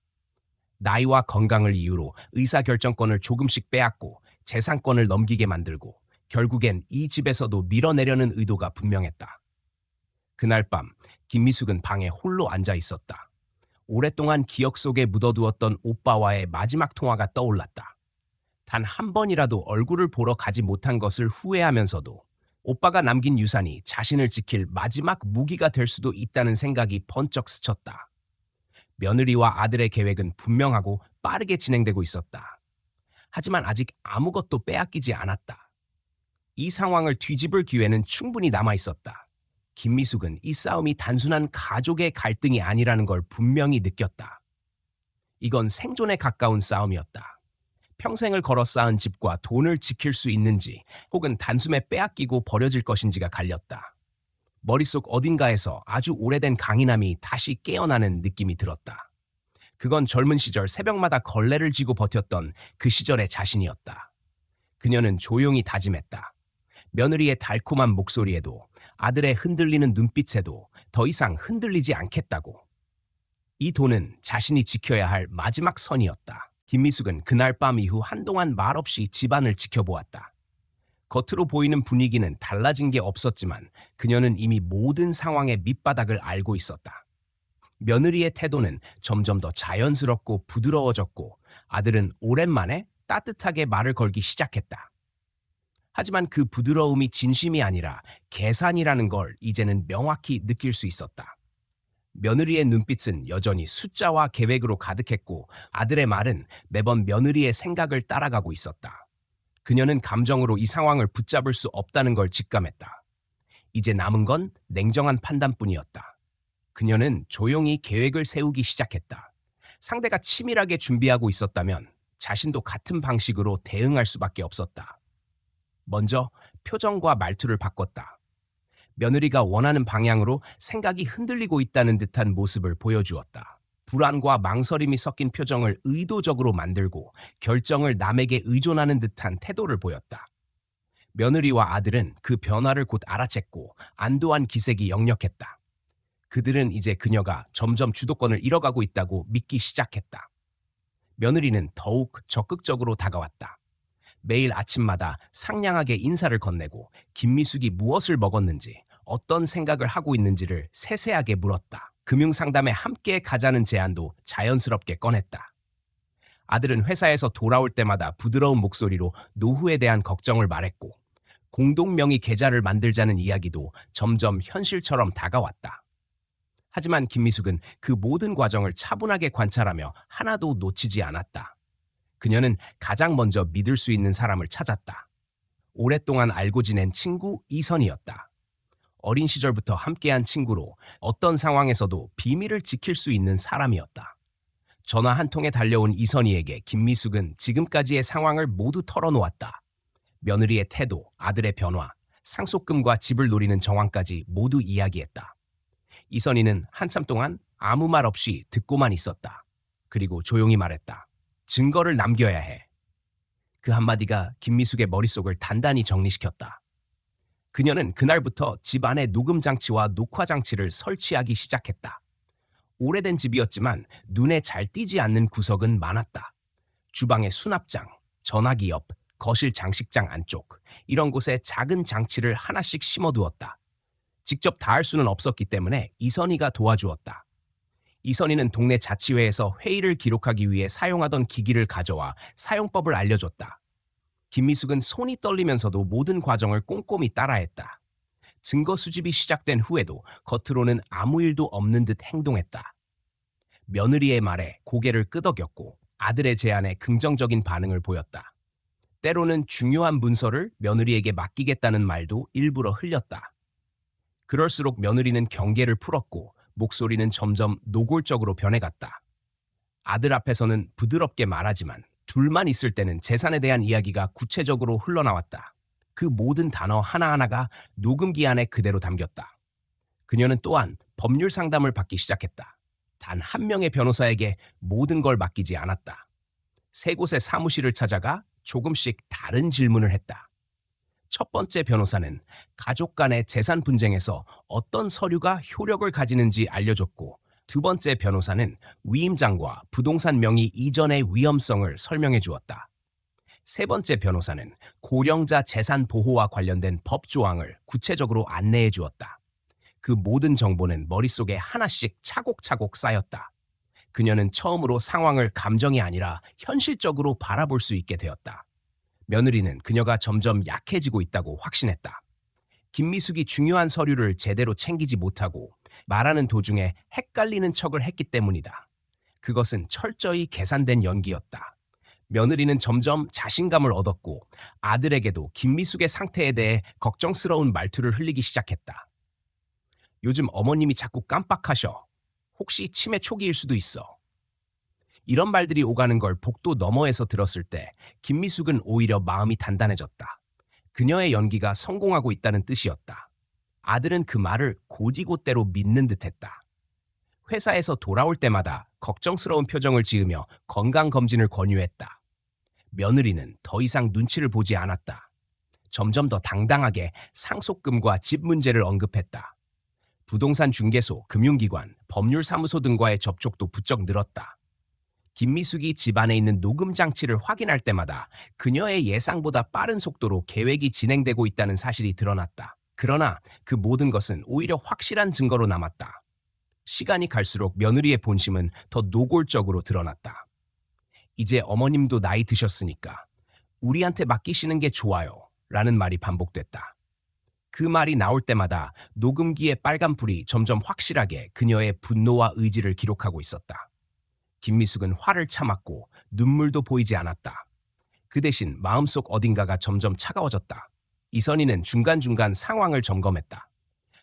나이와 건강을 이유로 의사결정권을 조금씩 빼앗고 재산권을 넘기게 만들고 결국엔 이 집에서도 밀어내려는 의도가 분명했다. 그날 밤 김미숙은 방에 홀로 앉아 있었다. 오랫동안 기억 속에 묻어두었던 오빠와의 마지막 통화가 떠올랐다. 단 한 번이라도 얼굴을 보러 가지 못한 것을 후회하면서도 오빠가 남긴 유산이 자신을 지킬 마지막 무기가 될 수도 있다는 생각이 번쩍 스쳤다. 며느리와 아들의 계획은 분명하고 빠르게 진행되고 있었다. 하지만 아직 아무것도 빼앗기지 않았다. 이 상황을 뒤집을 기회는 충분히 남아 있었다. 김미숙은 이 싸움이 단순한 가족의 갈등이 아니라는 걸 분명히 느꼈다. 이건 생존에 가까운 싸움이었다. 평생을 걸어 쌓은 집과 돈을 지킬 수 있는지 혹은 단숨에 빼앗기고 버려질 것인지가 갈렸다. 머릿속 어딘가에서 아주 오래된 강인함이 다시 깨어나는 느낌이 들었다. 그건 젊은 시절 새벽마다 걸레를 쥐고 버텼던 그 시절의 자신이었다. 그녀는 조용히 다짐했다. 며느리의 달콤한 목소리에도 아들의 흔들리는 눈빛에도 더 이상 흔들리지 않겠다고. 이 돈은 자신이 지켜야 할 마지막 선이었다. 김미숙은 그날 밤 이후 한동안 말없이 집안을 지켜보았다. 겉으로 보이는 분위기는 달라진 게 없었지만 그녀는 이미 모든 상황의 밑바닥을 알고 있었다. 며느리의 태도는 점점 더 자연스럽고 부드러워졌고 아들은 오랜만에 따뜻하게 말을 걸기 시작했다. 하지만 그 부드러움이 진심이 아니라 계산이라는 걸 이제는 명확히 느낄 수 있었다. 며느리의 눈빛은 여전히 숫자와 계획으로 가득했고 아들의 말은 매번 며느리의 생각을 따라가고 있었다. 그녀는 감정으로 이 상황을 붙잡을 수 없다는 걸 직감했다. 이제 남은 건 냉정한 판단뿐이었다. 그녀는 조용히 계획을 세우기 시작했다. 상대가 치밀하게 준비하고 있었다면 자신도 같은 방식으로 대응할 수밖에 없었다. 먼저 표정과 말투를 바꿨다. 며느리가 원하는 방향으로 생각이 흔들리고 있다는 듯한 모습을 보여주었다. 불안과 망설임이 섞인 표정을 의도적으로 만들고 결정을 남에게 의존하는 듯한 태도를 보였다. 며느리와 아들은 그 변화를 곧 알아챘고 안도한 기색이 역력했다. 그들은 이제 그녀가 점점 주도권을 잃어가고 있다고 믿기 시작했다. 며느리는 더욱 적극적으로 다가왔다. 매일 아침마다 상냥하게 인사를 건네고 김미숙이 무엇을 먹었는지, 어떤 생각을 하고 있는지를 세세하게 물었다. 금융상담에 함께 가자는 제안도 자연스럽게 꺼냈다. 아들은 회사에서 돌아올 때마다 부드러운 목소리로 노후에 대한 걱정을 말했고 공동명의 계좌를 만들자는 이야기도 점점 현실처럼 다가왔다. 하지만 김미숙은 그 모든 과정을 차분하게 관찰하며 하나도 놓치지 않았다. 그녀는 가장 먼저 믿을 수 있는 사람을 찾았다. 오랫동안 알고 지낸 친구 이선이었다. 어린 시절부터 함께한 친구로 어떤 상황에서도 비밀을 지킬 수 있는 사람이었다. 전화 한 통에 달려온 이선희에게 김미숙은 지금까지의 상황을 모두 털어놓았다. 며느리의 태도, 아들의 변화, 상속금과 집을 노리는 정황까지 모두 이야기했다. 이선희는 한참 동안 아무 말 없이 듣고만 있었다. 그리고 조용히 말했다. 증거를 남겨야 해. 그 한마디가 김미숙의 머릿속을 단단히 정리시켰다. 그녀는 그날부터 집안에 녹음 장치와 녹화 장치를 설치하기 시작했다. 오래된 집이었지만 눈에 잘 띄지 않는 구석은 많았다. 주방의 수납장, 전화기 옆, 거실 장식장 안쪽, 이런 곳에 작은 장치를 하나씩 심어두었다. 직접 다 할 수는 없었기 때문에 이선희가 도와주었다. 이선희는 동네 자치회에서 회의를 기록하기 위해 사용하던 기기를 가져와 사용법을 알려줬다. 김미숙은 손이 떨리면서도 모든 과정을 꼼꼼히 따라했다. 증거 수집이 시작된 후에도 겉으로는 아무 일도 없는 듯 행동했다. 며느리의 말에 고개를 끄덕였고 아들의 제안에 긍정적인 반응을 보였다. 때로는 중요한 문서를 며느리에게 맡기겠다는 말도 일부러 흘렸다. 그럴수록 며느리는 경계를 풀었고 목소리는 점점 노골적으로 변해갔다. 아들 앞에서는 부드럽게 말하지만 둘만 있을 때는 재산에 대한 이야기가 구체적으로 흘러나왔다. 그 모든 단어 하나하나가 녹음기 안에 그대로 담겼다. 그녀는 또한 법률 상담을 받기 시작했다. 단 한 명의 변호사에게 모든 걸 맡기지 않았다. 세 곳의 사무실을 찾아가 조금씩 다른 질문을 했다. 첫 번째 변호사는 가족 간의 재산 분쟁에서 어떤 서류가 효력을 가지는지 알려줬고, 두 번째 변호사는 위임장과 부동산 명의 이전의 위험성을 설명해 주었다. 세 번째 변호사는 고령자 재산 보호와 관련된 법 조항을 구체적으로 안내해 주었다. 그 모든 정보는 머릿속에 하나씩 차곡차곡 쌓였다. 그녀는 처음으로 상황을 감정이 아니라 현실적으로 바라볼 수 있게 되었다. 며느리는 그녀가 점점 약해지고 있다고 확신했다. 김미숙이 중요한 서류를 제대로 챙기지 못하고 말하는 도중에 헷갈리는 척을 했기 때문이다. 그것은 철저히 계산된 연기였다. 며느리는 점점 자신감을 얻었고 아들에게도 김미숙의 상태에 대해 걱정스러운 말투를 흘리기 시작했다. 요즘 어머님이 자꾸 깜빡하셔. 혹시 치매 초기일 수도 있어. 이런 말들이 오가는 걸 복도 너머에서 들었을 때 김미숙은 오히려 마음이 단단해졌다. 그녀의 연기가 성공하고 있다는 뜻이었다. 아들은 그 말을 고지고대로 믿는 듯했다. 회사에서 돌아올 때마다 걱정스러운 표정을 지으며 건강검진을 권유했다. 며느리는 더 이상 눈치를 보지 않았다. 점점 더 당당하게 상속금과 집 문제를 언급했다. 부동산 중개소, 금융기관, 법률사무소 등과의 접촉도 부쩍 늘었다. 김미숙이 집안에 있는 녹음 장치를 확인할 때마다 그녀의 예상보다 빠른 속도로 계획이 진행되고 있다는 사실이 드러났다. 그러나 그 모든 것은 오히려 확실한 증거로 남았다. 시간이 갈수록 며느리의 본심은 더 노골적으로 드러났다. 이제 어머님도 나이 드셨으니까 우리한테 맡기시는 게 좋아요. 라는 말이 반복됐다. 그 말이 나올 때마다 녹음기의 빨간불이 점점 확실하게 그녀의 분노와 의지를 기록하고 있었다. 김미숙은 화를 참았고 눈물도 보이지 않았다. 그 대신 마음속 어딘가가 점점 차가워졌다. 이선희는 중간중간 상황을 점검했다.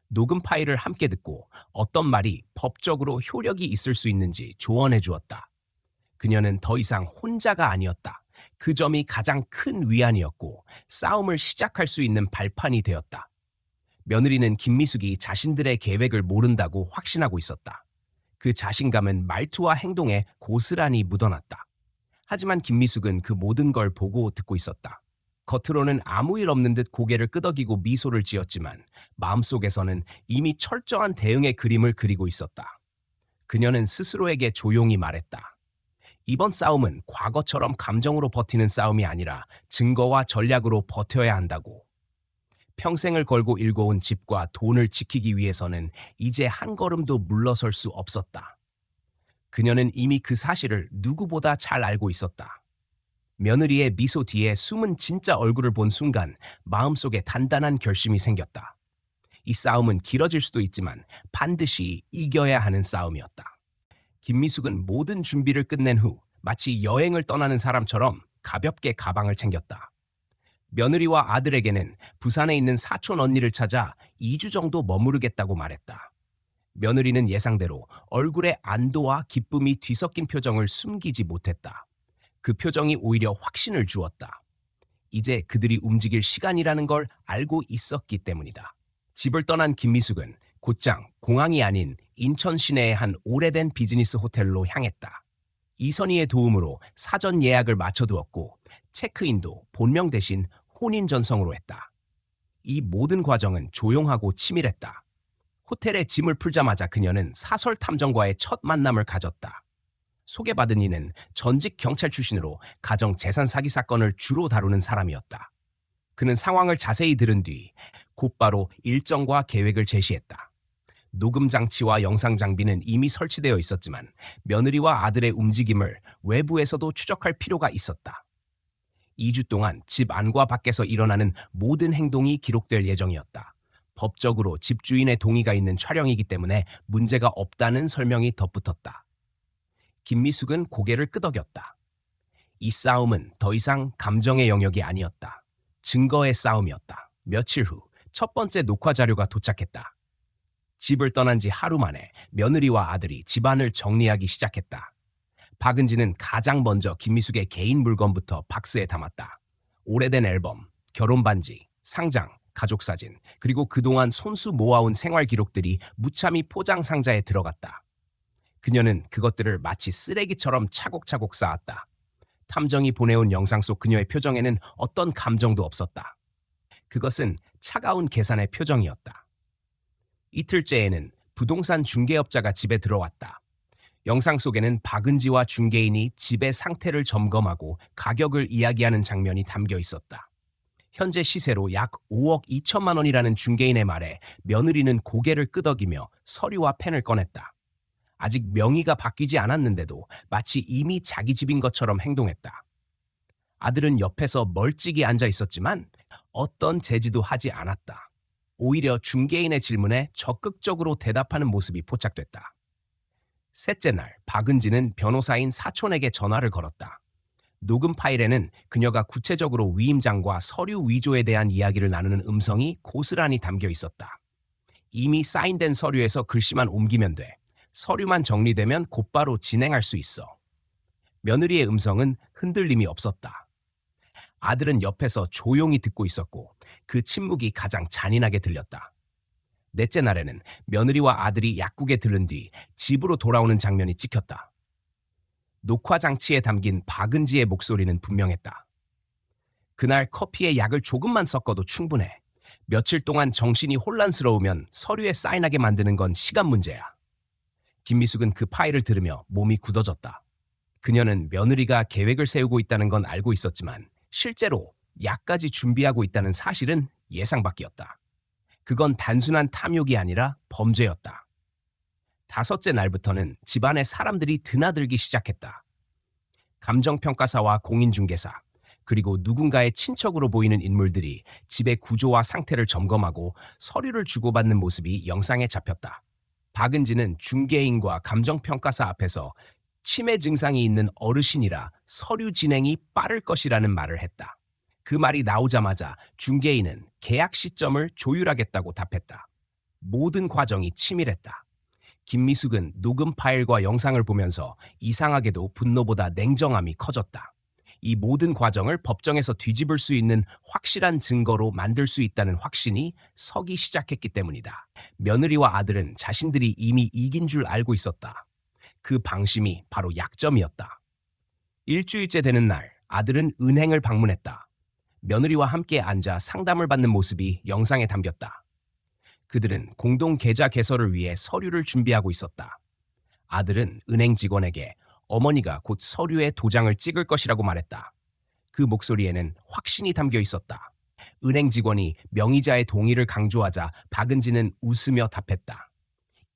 녹음 파일을 함께 듣고 어떤 말이 법적으로 효력이 있을 수 있는지 조언해 주었다. 그녀는 더 이상 혼자가 아니었다. 그 점이 가장 큰 위안이었고 싸움을 시작할 수 있는 발판이 되었다. 며느리는 김미숙이 자신들의 계획을 모른다고 확신하고 있었다. 그 자신감은 말투와 행동에 고스란히 묻어났다. 하지만 김미숙은 그 모든 걸 보고 듣고 있었다. 겉으로는 아무 일 없는 듯 고개를 끄덕이고 미소를 지었지만 마음속에서는 이미 철저한 대응의 그림을 그리고 있었다. 그녀는 스스로에게 조용히 말했다. 이번 싸움은 과거처럼 감정으로 버티는 싸움이 아니라 증거와 전략으로 버텨야 한다고. 평생을 걸고 일궈온 집과 돈을 지키기 위해서는 이제 한 걸음도 물러설 수 없었다. 그녀는 이미 그 사실을 누구보다 잘 알고 있었다. 며느리의 미소 뒤에 숨은 진짜 얼굴을 본 순간 마음속에 단단한 결심이 생겼다. 이 싸움은 길어질 수도 있지만 반드시 이겨야 하는 싸움이었다. 김미숙은 모든 준비를 끝낸 후 마치 여행을 떠나는 사람처럼 가볍게 가방을 챙겼다. 며느리와 아들에게는 부산에 있는 사촌 언니를 찾아 2주 정도 머무르겠다고 말했다. 며느리는 예상대로 얼굴에 안도와 기쁨이 뒤섞인 표정을 숨기지 못했다. 그 표정이 오히려 확신을 주었다. 이제 그들이 움직일 시간이라는 걸 알고 있었기 때문이다. 집을 떠난 김미숙은 곧장 공항이 아닌 인천 시내의 한 오래된 비즈니스 호텔로 향했다. 이선희의 도움으로 사전 예약을 맞춰두었고 체크인도 본명 대신 혼인 전성으로 했다. 이 모든 과정은 조용하고 치밀했다. 호텔에 짐을 풀자마자 그녀는 사설 탐정과의 첫 만남을 가졌다. 소개받은 이는 전직 경찰 출신으로 가정 재산 사기 사건을 주로 다루는 사람이었다. 그는 상황을 자세히 들은 뒤 곧바로 일정과 계획을 제시했다. 녹음 장치와 영상 장비는 이미 설치되어 있었지만 며느리와 아들의 움직임을 외부에서도 추적할 필요가 있었다. 2주 동안 집 안과 밖에서 일어나는 모든 행동이 기록될 예정이었다. 법적으로 집주인의 동의가 있는 촬영이기 때문에 문제가 없다는 설명이 덧붙었다. 김미숙은 고개를 끄덕였다. 이 싸움은 더 이상 감정의 영역이 아니었다. 증거의 싸움이었다. 며칠 후 첫 번째 녹화 자료가 도착했다. 집을 떠난 지 하루 만에 며느리와 아들이 집안을 정리하기 시작했다. 박은지는 가장 먼저 김미숙의 개인 물건부터 박스에 담았다. 오래된 앨범, 결혼 반지, 상장, 가족 사진, 그리고 그동안 손수 모아온 생활 기록들이 무참히 포장 상자에 들어갔다. 그녀는 그것들을 마치 쓰레기처럼 차곡차곡 쌓았다. 탐정이 보내온 영상 속 그녀의 표정에는 어떤 감정도 없었다. 그것은 차가운 계산의 표정이었다. 이틀째에는 부동산 중개업자가 집에 들어왔다. 영상 속에는 박은지와 중개인이 집의 상태를 점검하고 가격을 이야기하는 장면이 담겨 있었다. 현재 시세로 약 5억 2천만 원이라는 중개인의 말에 며느리는 고개를 끄덕이며 서류와 펜을 꺼냈다. 아직 명의가 바뀌지 않았는데도 마치 이미 자기 집인 것처럼 행동했다. 아들은 옆에서 멀찍이 앉아 있었지만 어떤 제지도 하지 않았다. 오히려 중개인의 질문에 적극적으로 대답하는 모습이 포착됐다. 셋째 날, 박은지는 변호사인 사촌에게 전화를 걸었다. 녹음 파일에는 그녀가 구체적으로 위임장과 서류 위조에 대한 이야기를 나누는 음성이 고스란히 담겨 있었다. 이미 사인된 서류에서 글씨만 옮기면 돼. 서류만 정리되면 곧바로 진행할 수 있어. 며느리의 음성은 흔들림이 없었다. 아들은 옆에서 조용히 듣고 있었고 그 침묵이 가장 잔인하게 들렸다. 넷째 날에는 며느리와 아들이 약국에 들른 뒤 집으로 돌아오는 장면이 찍혔다. 녹화 장치에 담긴 박은지의 목소리는 분명했다. 그날 커피에 약을 조금만 섞어도 충분해. 며칠 동안 정신이 혼란스러우면 서류에 사인하게 만드는 건 시간 문제야. 김미숙은 그 파일을 들으며 몸이 굳어졌다. 그녀는 며느리가 계획을 세우고 있다는 건 알고 있었지만 실제로 약까지 준비하고 있다는 사실은 예상 밖이었다. 그건 단순한 탐욕이 아니라 범죄였다. 다섯째 날부터는 집안에 사람들이 드나들기 시작했다. 감정평가사와 공인중개사, 그리고 누군가의 친척으로 보이는 인물들이 집의 구조와 상태를 점검하고 서류를 주고받는 모습이 영상에 잡혔다. 박은지는 중개인과 감정평가사 앞에서 치매 증상이 있는 어르신이라 서류 진행이 빠를 것이라는 말을 했다. 그 말이 나오자마자 중개인은 계약 시점을 조율하겠다고 답했다. 모든 과정이 치밀했다. 김미숙은 녹음 파일과 영상을 보면서 이상하게도 분노보다 냉정함이 커졌다. 이 모든 과정을 법정에서 뒤집을 수 있는 확실한 증거로 만들 수 있다는 확신이 서기 시작했기 때문이다. 며느리와 아들은 자신들이 이미 이긴 줄 알고 있었다. 그 방심이 바로 약점이었다. 일주일째 되는 날, 아들은 은행을 방문했다. 며느리와 함께 앉아 상담을 받는 모습이 영상에 담겼다. 그들은 공동 계좌 개설을 위해 서류를 준비하고 있었다. 아들은 은행 직원에게 어머니가 곧 서류에 도장을 찍을 것이라고 말했다. 그 목소리에는 확신이 담겨 있었다. 은행 직원이 명의자의 동의를 강조하자 박은지는 웃으며 답했다.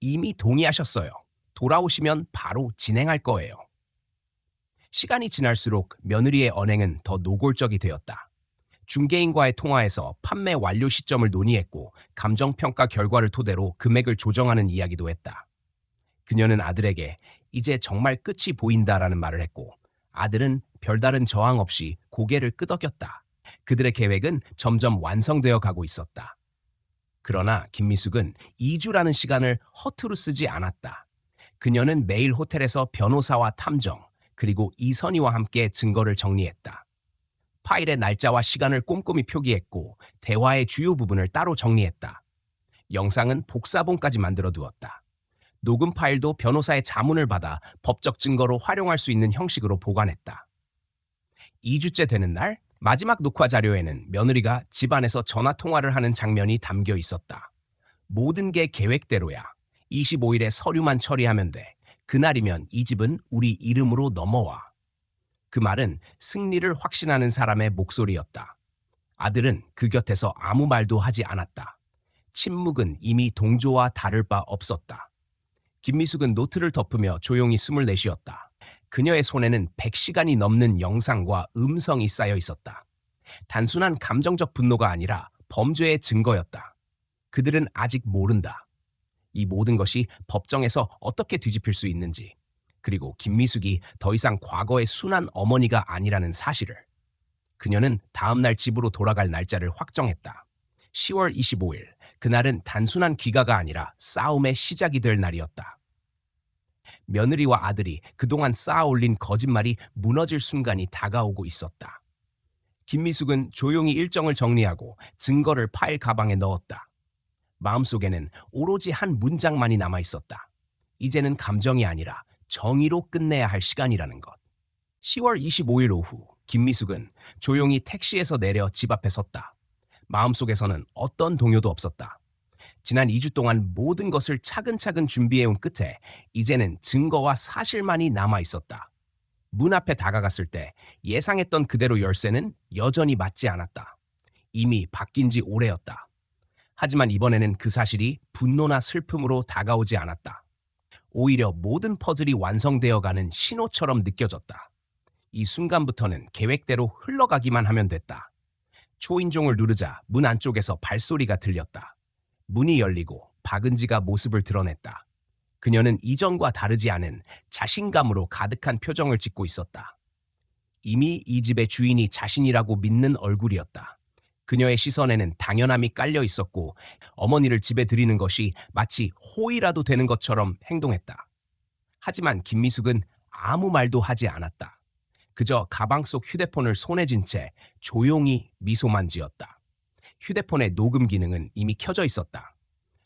이미 동의하셨어요. 돌아오시면 바로 진행할 거예요. 시간이 지날수록 며느리의 언행은 더 노골적이 되었다. 중개인과의 통화에서 판매 완료 시점을 논의했고 감정평가 결과를 토대로 금액을 조정하는 이야기도 했다. 그녀는 아들에게 이제 정말 끝이 보인다라는 말을 했고 아들은 별다른 저항 없이 고개를 끄덕였다. 그들의 계획은 점점 완성되어 가고 있었다. 그러나 김미숙은 2주라는 시간을 허투루 쓰지 않았다. 그녀는 매일 호텔에서 변호사와 탐정, 그리고 이선희와 함께 증거를 정리했다. 파일의 날짜와 시간을 꼼꼼히 표기했고 대화의 주요 부분을 따로 정리했다. 영상은 복사본까지 만들어 두었다. 녹음 파일도 변호사의 자문을 받아 법적 증거로 활용할 수 있는 형식으로 보관했다. 2주째 되는 날, 마지막 녹화 자료에는 며느리가 집안에서 전화 통화를 하는 장면이 담겨 있었다. 모든 게 계획대로야. 25일에 서류만 처리하면 돼. 그날이면 이 집은 우리 이름으로 넘어와. 그 말은 승리를 확신하는 사람의 목소리였다. 아들은 그 곁에서 아무 말도 하지 않았다. 침묵은 이미 동조와 다를 바 없었다. 김미숙은 노트를 덮으며 조용히 숨을 내쉬었다. 그녀의 손에는 100시간이 넘는 영상과 음성이 쌓여 있었다. 단순한 감정적 분노가 아니라 범죄의 증거였다. 그들은 아직 모른다. 이 모든 것이 법정에서 어떻게 뒤집힐 수 있는지, 그리고 김미숙이 더 이상 과거의 순한 어머니가 아니라는 사실을. 그녀는 다음날 집으로 돌아갈 날짜를 확정했다. 10월 25일, 그날은 단순한 귀가가 아니라 싸움의 시작이 될 날이었다. 며느리와 아들이 그동안 쌓아올린 거짓말이 무너질 순간이 다가오고 있었다. 김미숙은 조용히 일정을 정리하고 증거를 파일 가방에 넣었다. 마음속에는 오로지 한 문장만이 남아 있었다. 이제는 감정이 아니라 정의로 끝내야 할 시간이라는 것. 10월 25일 오후, 김미숙은 조용히 택시에서 내려 집 앞에 섰다. 마음속에서는 어떤 동요도 없었다. 지난 2주 동안 모든 것을 차근차근 준비해온 끝에 이제는 증거와 사실만이 남아 있었다. 문 앞에 다가갔을 때 예상했던 그대로 열쇠는 여전히 맞지 않았다. 이미 바뀐 지 오래였다. 하지만 이번에는 그 사실이 분노나 슬픔으로 다가오지 않았다. 오히려 모든 퍼즐이 완성되어가는 신호처럼 느껴졌다. 이 순간부터는 계획대로 흘러가기만 하면 됐다. 초인종을 누르자 문 안쪽에서 발소리가 들렸다. 문이 열리고 박은지가 모습을 드러냈다. 그녀는 이전과 다르지 않은 자신감으로 가득한 표정을 짓고 있었다. 이미 이 집의 주인이 자신이라고 믿는 얼굴이었다. 그녀의 시선에는 당연함이 깔려 있었고 어머니를 집에 들이는 것이 마치 호의라도 되는 것처럼 행동했다. 하지만 김미숙은 아무 말도 하지 않았다. 그저 가방 속 휴대폰을 손에 쥔 채 조용히 미소만 지었다. 휴대폰의 녹음 기능은 이미 켜져 있었다.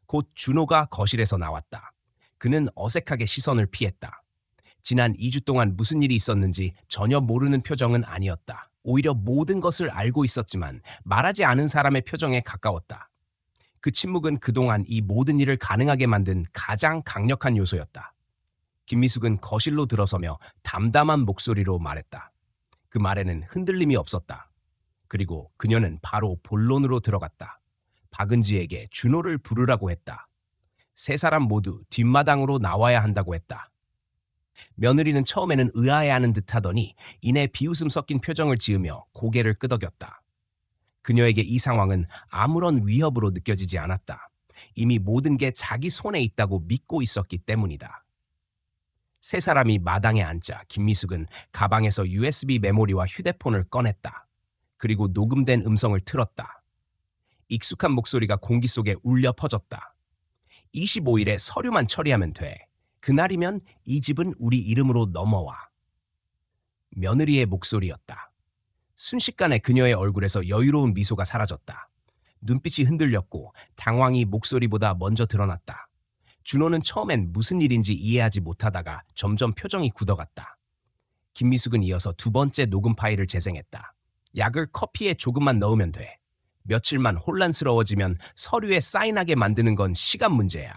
곧 준호가 거실에서 나왔다. 그는 어색하게 시선을 피했다. 지난 2주 동안 무슨 일이 있었는지 전혀 모르는 표정은 아니었다. 오히려 모든 것을 알고 있었지만 말하지 않은 사람의 표정에 가까웠다. 그 침묵은 그동안 이 모든 일을 가능하게 만든 가장 강력한 요소였다. 김미숙은 거실로 들어서며 담담한 목소리로 말했다. 그 말에는 흔들림이 없었다. 그리고 그녀는 바로 본론으로 들어갔다. 박은지에게 준호를 부르라고 했다. 세 사람 모두 뒷마당으로 나와야 한다고 했다. 며느리는 처음에는 의아해하는 듯하더니 이내 비웃음 섞인 표정을 지으며 고개를 끄덕였다. 그녀에게 이 상황은 아무런 위협으로 느껴지지 않았다. 이미 모든 게 자기 손에 있다고 믿고 있었기 때문이다. 세 사람이 마당에 앉자 김미숙은 가방에서 USB 메모리와 휴대폰을 꺼냈다. 그리고 녹음된 음성을 틀었다. 익숙한 목소리가 공기 속에 울려 퍼졌다. 25일에 서류만 처리하면 돼. 그날이면 이 집은 우리 이름으로 넘어와. 며느리의 목소리였다. 순식간에 그녀의 얼굴에서 여유로운 미소가 사라졌다. 눈빛이 흔들렸고 당황이 목소리보다 먼저 드러났다. 준호는 처음엔 무슨 일인지 이해하지 못하다가 점점 표정이 굳어갔다. 김미숙은 이어서 두 번째 녹음 파일을 재생했다. 약을 커피에 조금만 넣으면 돼. 며칠만 혼란스러워지면 서류에 사인하게 만드는 건 시간 문제야.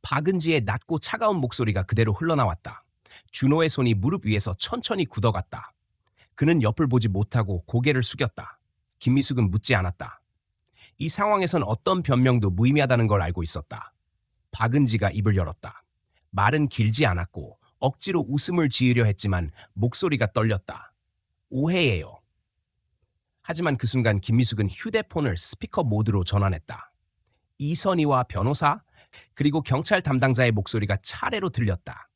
박은지의 낮고 차가운 목소리가 그대로 흘러나왔다. 준호의 손이 무릎 위에서 천천히 굳어갔다. 그는 옆을 보지 못하고 고개를 숙였다. 김미숙은 묻지 않았다. 이 상황에선 어떤 변명도 무의미하다는 걸 알고 있었다. 박은지가 입을 열었다. 말은 길지 않았고 억지로 웃음을 지으려 했지만 목소리가 떨렸다. 오해예요. 하지만 그 순간 김미숙은 휴대폰을 스피커 모드로 전환했다. 이선희와 변호사, 그리고 경찰 담당자의 목소리가 차례로 들렸다.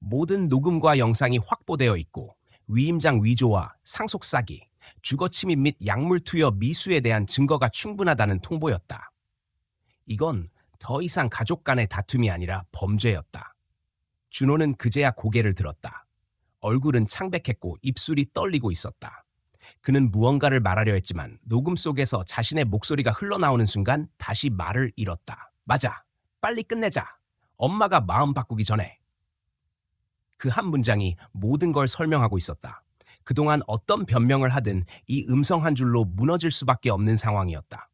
모든 녹음과 영상이 확보되어 있고 위임장 위조와 상속 사기, 주거 침입 및 약물 투여 미수에 대한 증거가 충분하다는 통보였다. 이건 더 이상 가족 간의 다툼이 아니라 범죄였다. 준호는 그제야 고개를 들었다. 얼굴은 창백했고 입술이 떨리고 있었다. 그는 무언가를 말하려 했지만 녹음 속에서 자신의 목소리가 흘러나오는 순간 다시 말을 잃었다. 맞아. 빨리 끝내자. 엄마가 마음 바꾸기 전에. 그 한 문장이 모든 걸 설명하고 있었다. 그동안 어떤 변명을 하든 이 음성 한 줄로 무너질 수밖에 없는 상황이었다.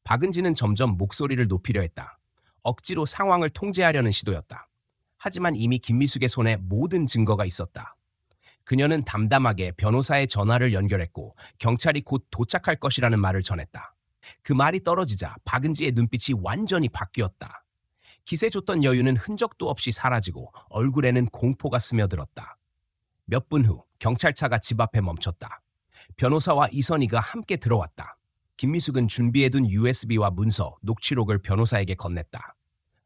박은지는 점점 목소리를 높이려 했다. 억지로 상황을 통제하려는 시도였다. 하지만 이미 김미숙의 손에 모든 증거가 있었다. 그녀는 담담하게 변호사의 전화를 연결했고 경찰이 곧 도착할 것이라는 말을 전했다. 그 말이 떨어지자 박은지의 눈빛이 완전히 바뀌었다. 기세 줬던 여유는 흔적도 없이 사라지고 얼굴에는 공포가 스며들었다. 몇 분 후 경찰차가 집 앞에 멈췄다. 변호사와 이선희가 함께 들어왔다. 김미숙은 준비해둔 USB와 문서, 녹취록을 변호사에게 건넸다.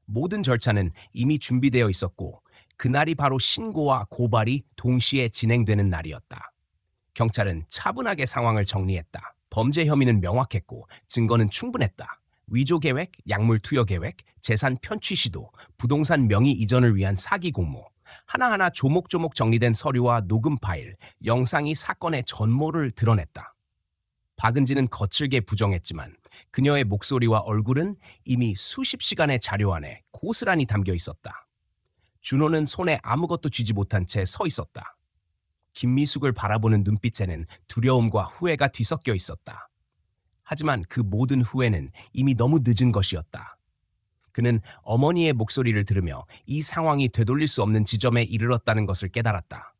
모든 절차는 이미 준비되어 있었고 그날이 바로 신고와 고발이 동시에 진행되는 날이었다. 경찰은 차분하게 상황을 정리했다. 범죄 혐의는 명확했고 증거는 충분했다. 위조 계획, 약물 투여 계획, 재산 편취 시도, 부동산 명의 이전을 위한 사기 공모, 하나하나 조목조목 정리된 서류와 녹음 파일, 영상이 사건의 전모를 드러냈다. 박은지는 거칠게 부정했지만 그녀의 목소리와 얼굴은 이미 수십 시간의 자료 안에 고스란히 담겨 있었다. 준호는 손에 아무것도 쥐지 못한 채 서 있었다. 김미숙을 바라보는 눈빛에는 두려움과 후회가 뒤섞여 있었다. 하지만 그 모든 후회는 이미 너무 늦은 것이었다. 그는 어머니의 목소리를 들으며 이 상황이 되돌릴 수 없는 지점에 이르렀다는 것을 깨달았다.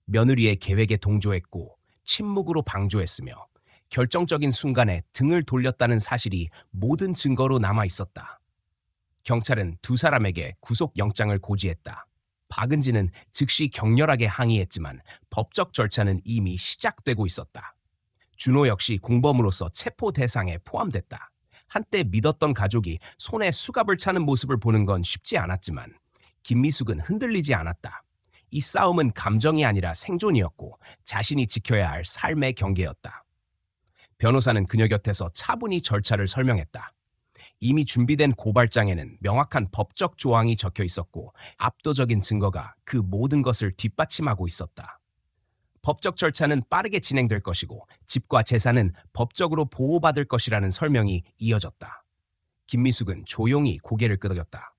며느리의 계획에 동조했고 침묵으로 방조했으며 결정적인 순간에 등을 돌렸다는 사실이 모든 증거로 남아 있었다. 경찰은 두 사람에게 구속영장을 고지했다. 박은지는 즉시 격렬하게 항의했지만 법적 절차는 이미 시작되고 있었다. 준호 역시 공범으로서 체포 대상에 포함됐다. 한때 믿었던 가족이 손에 수갑을 차는 모습을 보는 건 쉽지 않았지만 김미숙은 흔들리지 않았다. 이 싸움은 감정이 아니라 생존이었고 자신이 지켜야 할 삶의 경계였다. 변호사는 그녀 곁에서 차분히 절차를 설명했다. 이미 준비된 고발장에는 명확한 법적 조항이 적혀 있었고 압도적인 증거가 그 모든 것을 뒷받침하고 있었다. 법적 절차는 빠르게 진행될 것이고 집과 재산은 법적으로 보호받을 것이라는 설명이 이어졌다. 김미숙은 조용히 고개를 끄덕였다.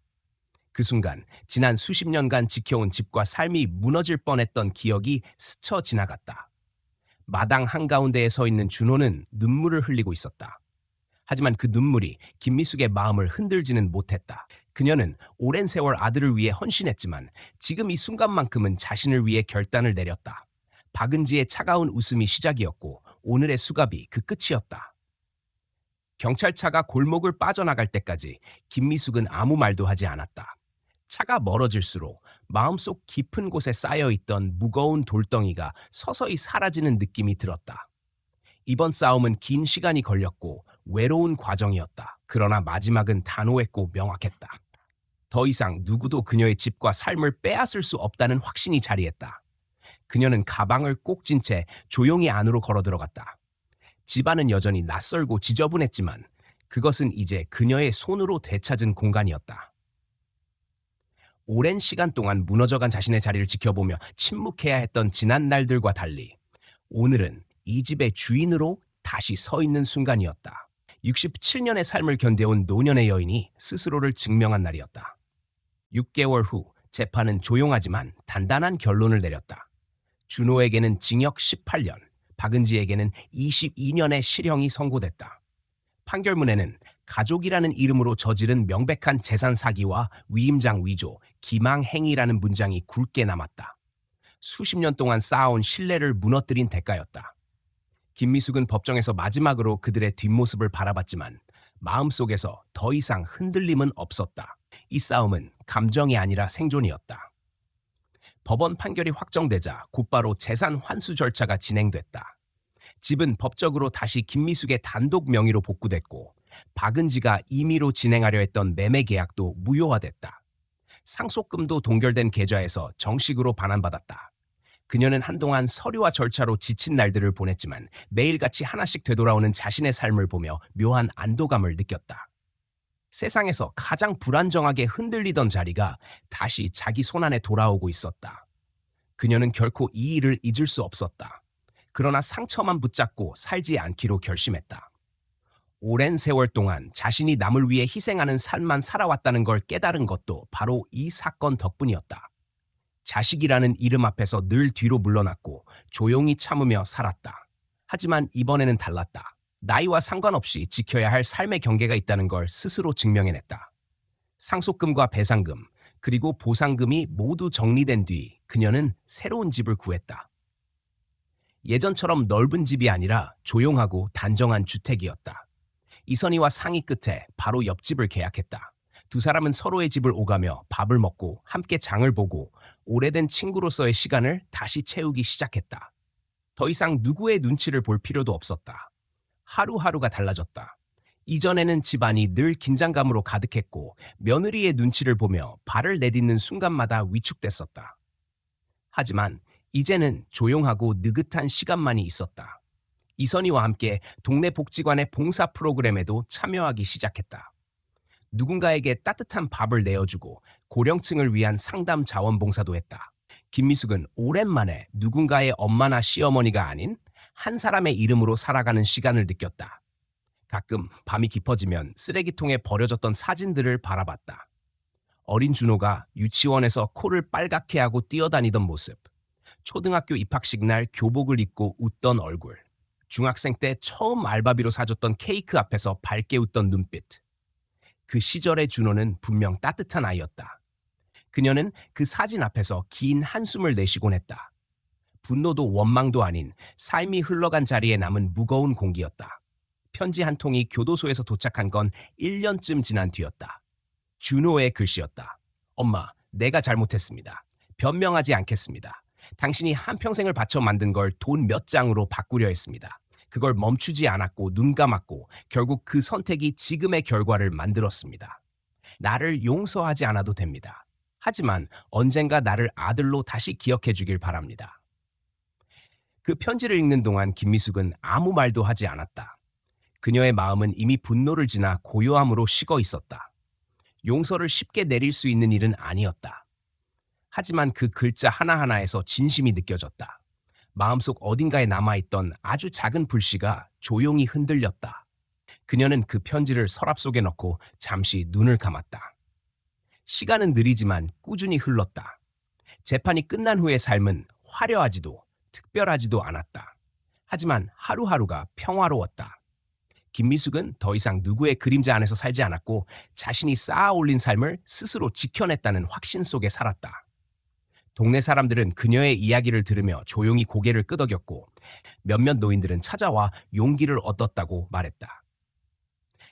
그 순간 지난 수십 년간 지켜온 집과 삶이 무너질 뻔했던 기억이 스쳐 지나갔다. 마당 한가운데에 서 있는 준호는 눈물을 흘리고 있었다. 하지만 그 눈물이 김미숙의 마음을 흔들지는 못했다. 그녀는 오랜 세월 아들을 위해 헌신했지만 지금 이 순간만큼은 자신을 위해 결단을 내렸다. 박은지의 차가운 웃음이 시작이었고 오늘의 수갑이 그 끝이었다. 경찰차가 골목을 빠져나갈 때까지 김미숙은 아무 말도 하지 않았다. 차가 멀어질수록 마음속 깊은 곳에 쌓여있던 무거운 돌덩이가 서서히 사라지는 느낌이 들었다. 이번 싸움은 긴 시간이 걸렸고 외로운 과정이었다. 그러나 마지막은 단호했고 명확했다. 더 이상 누구도 그녀의 집과 삶을 빼앗을 수 없다는 확신이 자리했다. 그녀는 가방을 꼭 쥔 채 조용히 안으로 걸어 들어갔다. 집안은 여전히 낯설고 지저분했지만 그것은 이제 그녀의 손으로 되찾은 공간이었다. 오랜 시간 동안 무너져간 자신의 자리를 지켜보며 침묵해야 했던 지난 날들과 달리 오늘은 이 집의 주인으로 다시 서 있는 순간이었다. 67년의 삶을 견뎌온 노년의 여인이 스스로를 증명한 날이었다. 6개월 후 재판은 조용하지만 단단한 결론을 내렸다. 준호에게는 징역 18년, 박은지에게는 22년의 실형이 선고됐다. 판결문에는 가족이라는 이름으로 저지른 명백한 재산 사기와 위임장 위조, 기망행위라는 문장이 굵게 남았다. 수십 년 동안 쌓아온 신뢰를 무너뜨린 대가였다. 김미숙은 법정에서 마지막으로 그들의 뒷모습을 바라봤지만 마음속에서 더 이상 흔들림은 없었다. 이 싸움은 감정이 아니라 생존이었다. 법원 판결이 확정되자 곧바로 재산 환수 절차가 진행됐다. 집은 법적으로 다시 김미숙의 단독 명의로 복구됐고 박은지가 임의로 진행하려 했던 매매 계약도 무효화됐다. 상속금도 동결된 계좌에서 정식으로 반환받았다. 그녀는 한동안 서류와 절차로 지친 날들을 보냈지만 매일같이 하나씩 되돌아오는 자신의 삶을 보며 묘한 안도감을 느꼈다. 세상에서 가장 불안정하게 흔들리던 자리가 다시 자기 손안에 돌아오고 있었다. 그녀는 결코 이 일을 잊을 수 없었다. 그러나 상처만 붙잡고 살지 않기로 결심했다. 오랜 세월 동안 자신이 남을 위해 희생하는 삶만 살아왔다는 걸 깨달은 것도 바로 이 사건 덕분이었다. 자식이라는 이름 앞에서 늘 뒤로 물러났고 조용히 참으며 살았다. 하지만 이번에는 달랐다. 나이와 상관없이 지켜야 할 삶의 경계가 있다는 걸 스스로 증명해냈다. 상속금과 배상금, 그리고 보상금이 모두 정리된 뒤 그녀는 새로운 집을 구했다. 예전처럼 넓은 집이 아니라 조용하고 단정한 주택이었다. 이선희와 상의 끝에 바로 옆집을 계약했다. 두 사람은 서로의 집을 오가며 밥을 먹고 함께 장을 보고 오래된 친구로서의 시간을 다시 채우기 시작했다. 더 이상 누구의 눈치를 볼 필요도 없었다. 하루하루가 달라졌다. 이전에는 집안이 늘 긴장감으로 가득했고 며느리의 눈치를 보며 발을 내딛는 순간마다 위축됐었다. 하지만 이제는 조용하고 느긋한 시간만이 있었다. 이선희와 함께 동네 복지관의 봉사 프로그램에도 참여하기 시작했다. 누군가에게 따뜻한 밥을 내어주고 고령층을 위한 상담 자원봉사도 했다. 김미숙은 오랜만에 누군가의 엄마나 시어머니가 아닌 한 사람의 이름으로 살아가는 시간을 느꼈다. 가끔 밤이 깊어지면 쓰레기통에 버려졌던 사진들을 바라봤다. 어린 준호가 유치원에서 코를 빨갛게 하고 뛰어다니던 모습, 초등학교 입학식 날 교복을 입고 웃던 얼굴, 중학생 때 처음 알바비로 사줬던 케이크 앞에서 밝게 웃던 눈빛. 그 시절의 준호는 분명 따뜻한 아이였다. 그녀는 그 사진 앞에서 긴 한숨을 내쉬곤 했다. 분노도 원망도 아닌 삶이 흘러간 자리에 남은 무거운 공기였다. 편지 한 통이 교도소에서 도착한 건 1년쯤 지난 뒤였다. 준호의 글씨였다. 엄마, 내가 잘못했습니다. 변명하지 않겠습니다. 당신이 한평생을 바쳐 만든 걸 돈 몇 장으로 바꾸려 했습니다. 그걸 멈추지 않았고 눈 감았고 결국 그 선택이 지금의 결과를 만들었습니다. 나를 용서하지 않아도 됩니다. 하지만 언젠가 나를 아들로 다시 기억해 주길 바랍니다. 그 편지를 읽는 동안 김미숙은 아무 말도 하지 않았다. 그녀의 마음은 이미 분노를 지나 고요함으로 식어 있었다. 용서를 쉽게 내릴 수 있는 일은 아니었다. 하지만 그 글자 하나하나에서 진심이 느껴졌다. 마음속 어딘가에 남아있던 아주 작은 불씨가 조용히 흔들렸다. 그녀는 그 편지를 서랍 속에 넣고 잠시 눈을 감았다. 시간은 느리지만 꾸준히 흘렀다. 재판이 끝난 후의 삶은 화려하지도 특별하지도 않았다. 하지만 하루하루가 평화로웠다. 김미숙은 더 이상 누구의 그림자 안에서 살지 않았고 자신이 쌓아 올린 삶을 스스로 지켜냈다는 확신 속에 살았다. 동네 사람들은 그녀의 이야기를 들으며 조용히 고개를 끄덕였고 몇몇 노인들은 찾아와 용기를 얻었다고 말했다.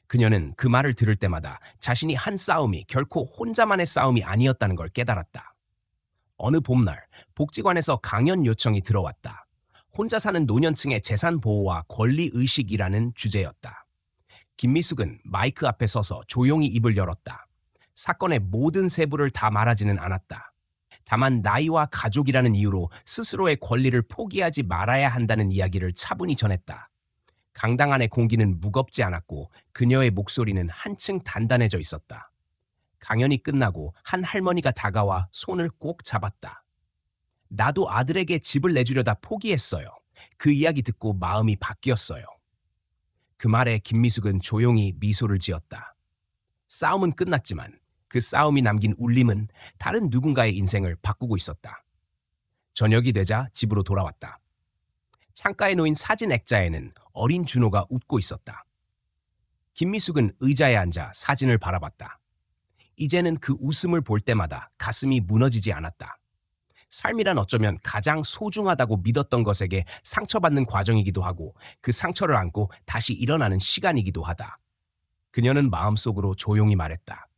그녀는 그 말을 들을 때마다 자신이 한 싸움이 결코 혼자만의 싸움이 아니었다는 걸 깨달았다. 어느 봄날 복지관에서 강연 요청이 들어왔다. 혼자 사는 노년층의 재산 보호와 권리 의식이라는 주제였다. 김미숙은 마이크 앞에 서서 조용히 입을 열었다. 사건의 모든 세부를 다 말하지는 않았다. 다만 나이와 가족이라는 이유로 스스로의 권리를 포기하지 말아야 한다는 이야기를 차분히 전했다. 강당 안의 공기는 무겁지 않았고 그녀의 목소리는 한층 단단해져 있었다. 강연이 끝나고 한 할머니가 다가와 손을 꼭 잡았다. 나도 아들에게 집을 내주려다 포기했어요. 그 이야기 듣고 마음이 바뀌었어요. 그 말에 김미숙은 조용히 미소를 지었다. 싸움은 끝났지만 그 싸움이 남긴 울림은 다른 누군가의 인생을 바꾸고 있었다. 저녁이 되자 집으로 돌아왔다. 창가에 놓인 사진 액자에는 어린 준호가 웃고 있었다. 김미숙은 의자에 앉아 사진을 바라봤다. 이제는 그 웃음을 볼 때마다 가슴이 무너지지 않았다. 삶이란 어쩌면 가장 소중하다고 믿었던 것에게 상처받는 과정이기도 하고 그 상처를 안고 다시 일어나는 시간이기도 하다. 그녀는 마음속으로 조용히 말했다.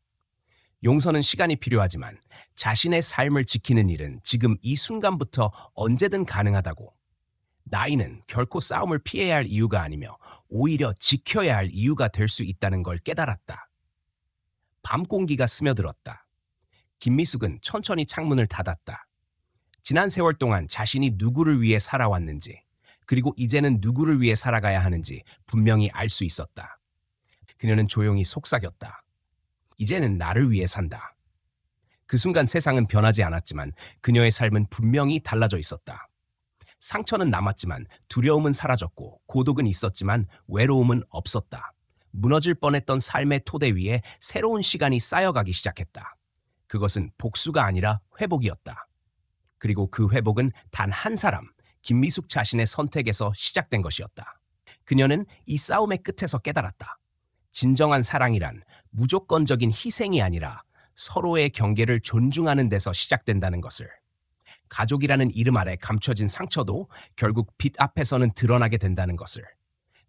용서는 시간이 필요하지만 자신의 삶을 지키는 일은 지금 이 순간부터 언제든 가능하다고. 나이는 결코 싸움을 피해야 할 이유가 아니며 오히려 지켜야 할 이유가 될 수 있다는 걸 깨달았다. 밤 공기가 스며들었다. 김미숙은 천천히 창문을 닫았다. 지난 세월 동안 자신이 누구를 위해 살아왔는지, 그리고 이제는 누구를 위해 살아가야 하는지 분명히 알 수 있었다. 그녀는 조용히 속삭였다. 이제는 나를 위해 산다. 그 순간 세상은 변하지 않았지만 그녀의 삶은 분명히 달라져 있었다. 상처는 남았지만 두려움은 사라졌고 고독은 있었지만 외로움은 없었다. 무너질 뻔했던 삶의 토대 위에 새로운 시간이 쌓여가기 시작했다. 그것은 복수가 아니라 회복이었다. 그리고 그 회복은 단 한 사람, 김미숙 자신의 선택에서 시작된 것이었다. 그녀는 이 싸움의 끝에서 깨달았다. 진정한 사랑이란 무조건적인 희생이 아니라 서로의 경계를 존중하는 데서 시작된다는 것을. 가족이라는 이름 아래 감춰진 상처도 결국 빛 앞에서는 드러나게 된다는 것을.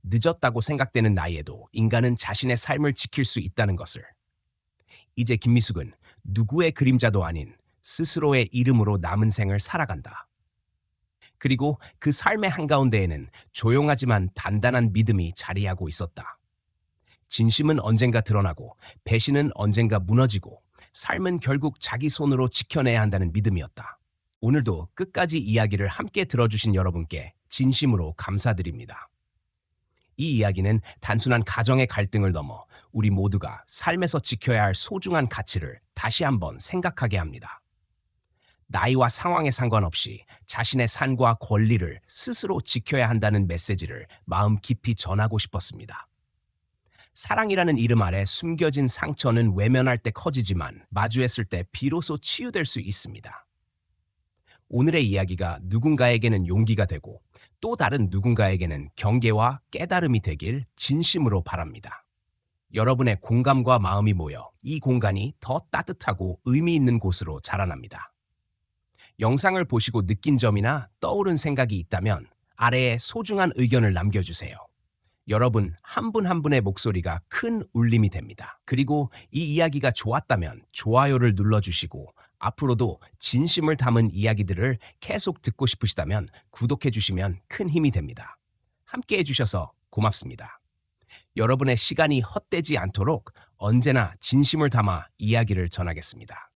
늦었다고 생각되는 나이에도 인간은 자신의 삶을 지킬 수 있다는 것을. 이제 김미숙은 누구의 그림자도 아닌 스스로의 이름으로 남은 생을 살아간다. 그리고 그 삶의 한가운데에는 조용하지만 단단한 믿음이 자리하고 있었다. 진심은 언젠가 드러나고 배신은 언젠가 무너지고 삶은 결국 자기 손으로 지켜내야 한다는 믿음이었다. 오늘도 끝까지 이야기를 함께 들어주신 여러분께 진심으로 감사드립니다. 이 이야기는 단순한 가정의 갈등을 넘어 우리 모두가 삶에서 지켜야 할 소중한 가치를 다시 한번 생각하게 합니다. 나이와 상황에 상관없이 자신의 삶과 권리를 스스로 지켜야 한다는 메시지를 마음 깊이 전하고 싶었습니다. 사랑이라는 이름 아래 숨겨진 상처는 외면할 때 커지지만 마주했을 때 비로소 치유될 수 있습니다. 오늘의 이야기가 누군가에게는 용기가 되고 또 다른 누군가에게는 경계와 깨달음이 되길 진심으로 바랍니다. 여러분의 공감과 마음이 모여 이 공간이 더 따뜻하고 의미 있는 곳으로 자라납니다. 영상을 보시고 느낀 점이나 떠오른 생각이 있다면 아래에 소중한 의견을 남겨주세요. 여러분 한 분 한 분의 목소리가 큰 울림이 됩니다. 그리고 이 이야기가 좋았다면 좋아요를 눌러주시고 앞으로도 진심을 담은 이야기들을 계속 듣고 싶으시다면 구독해주시면 큰 힘이 됩니다. 함께 해주셔서 고맙습니다. 여러분의 시간이 헛되지 않도록 언제나 진심을 담아 이야기를 전하겠습니다.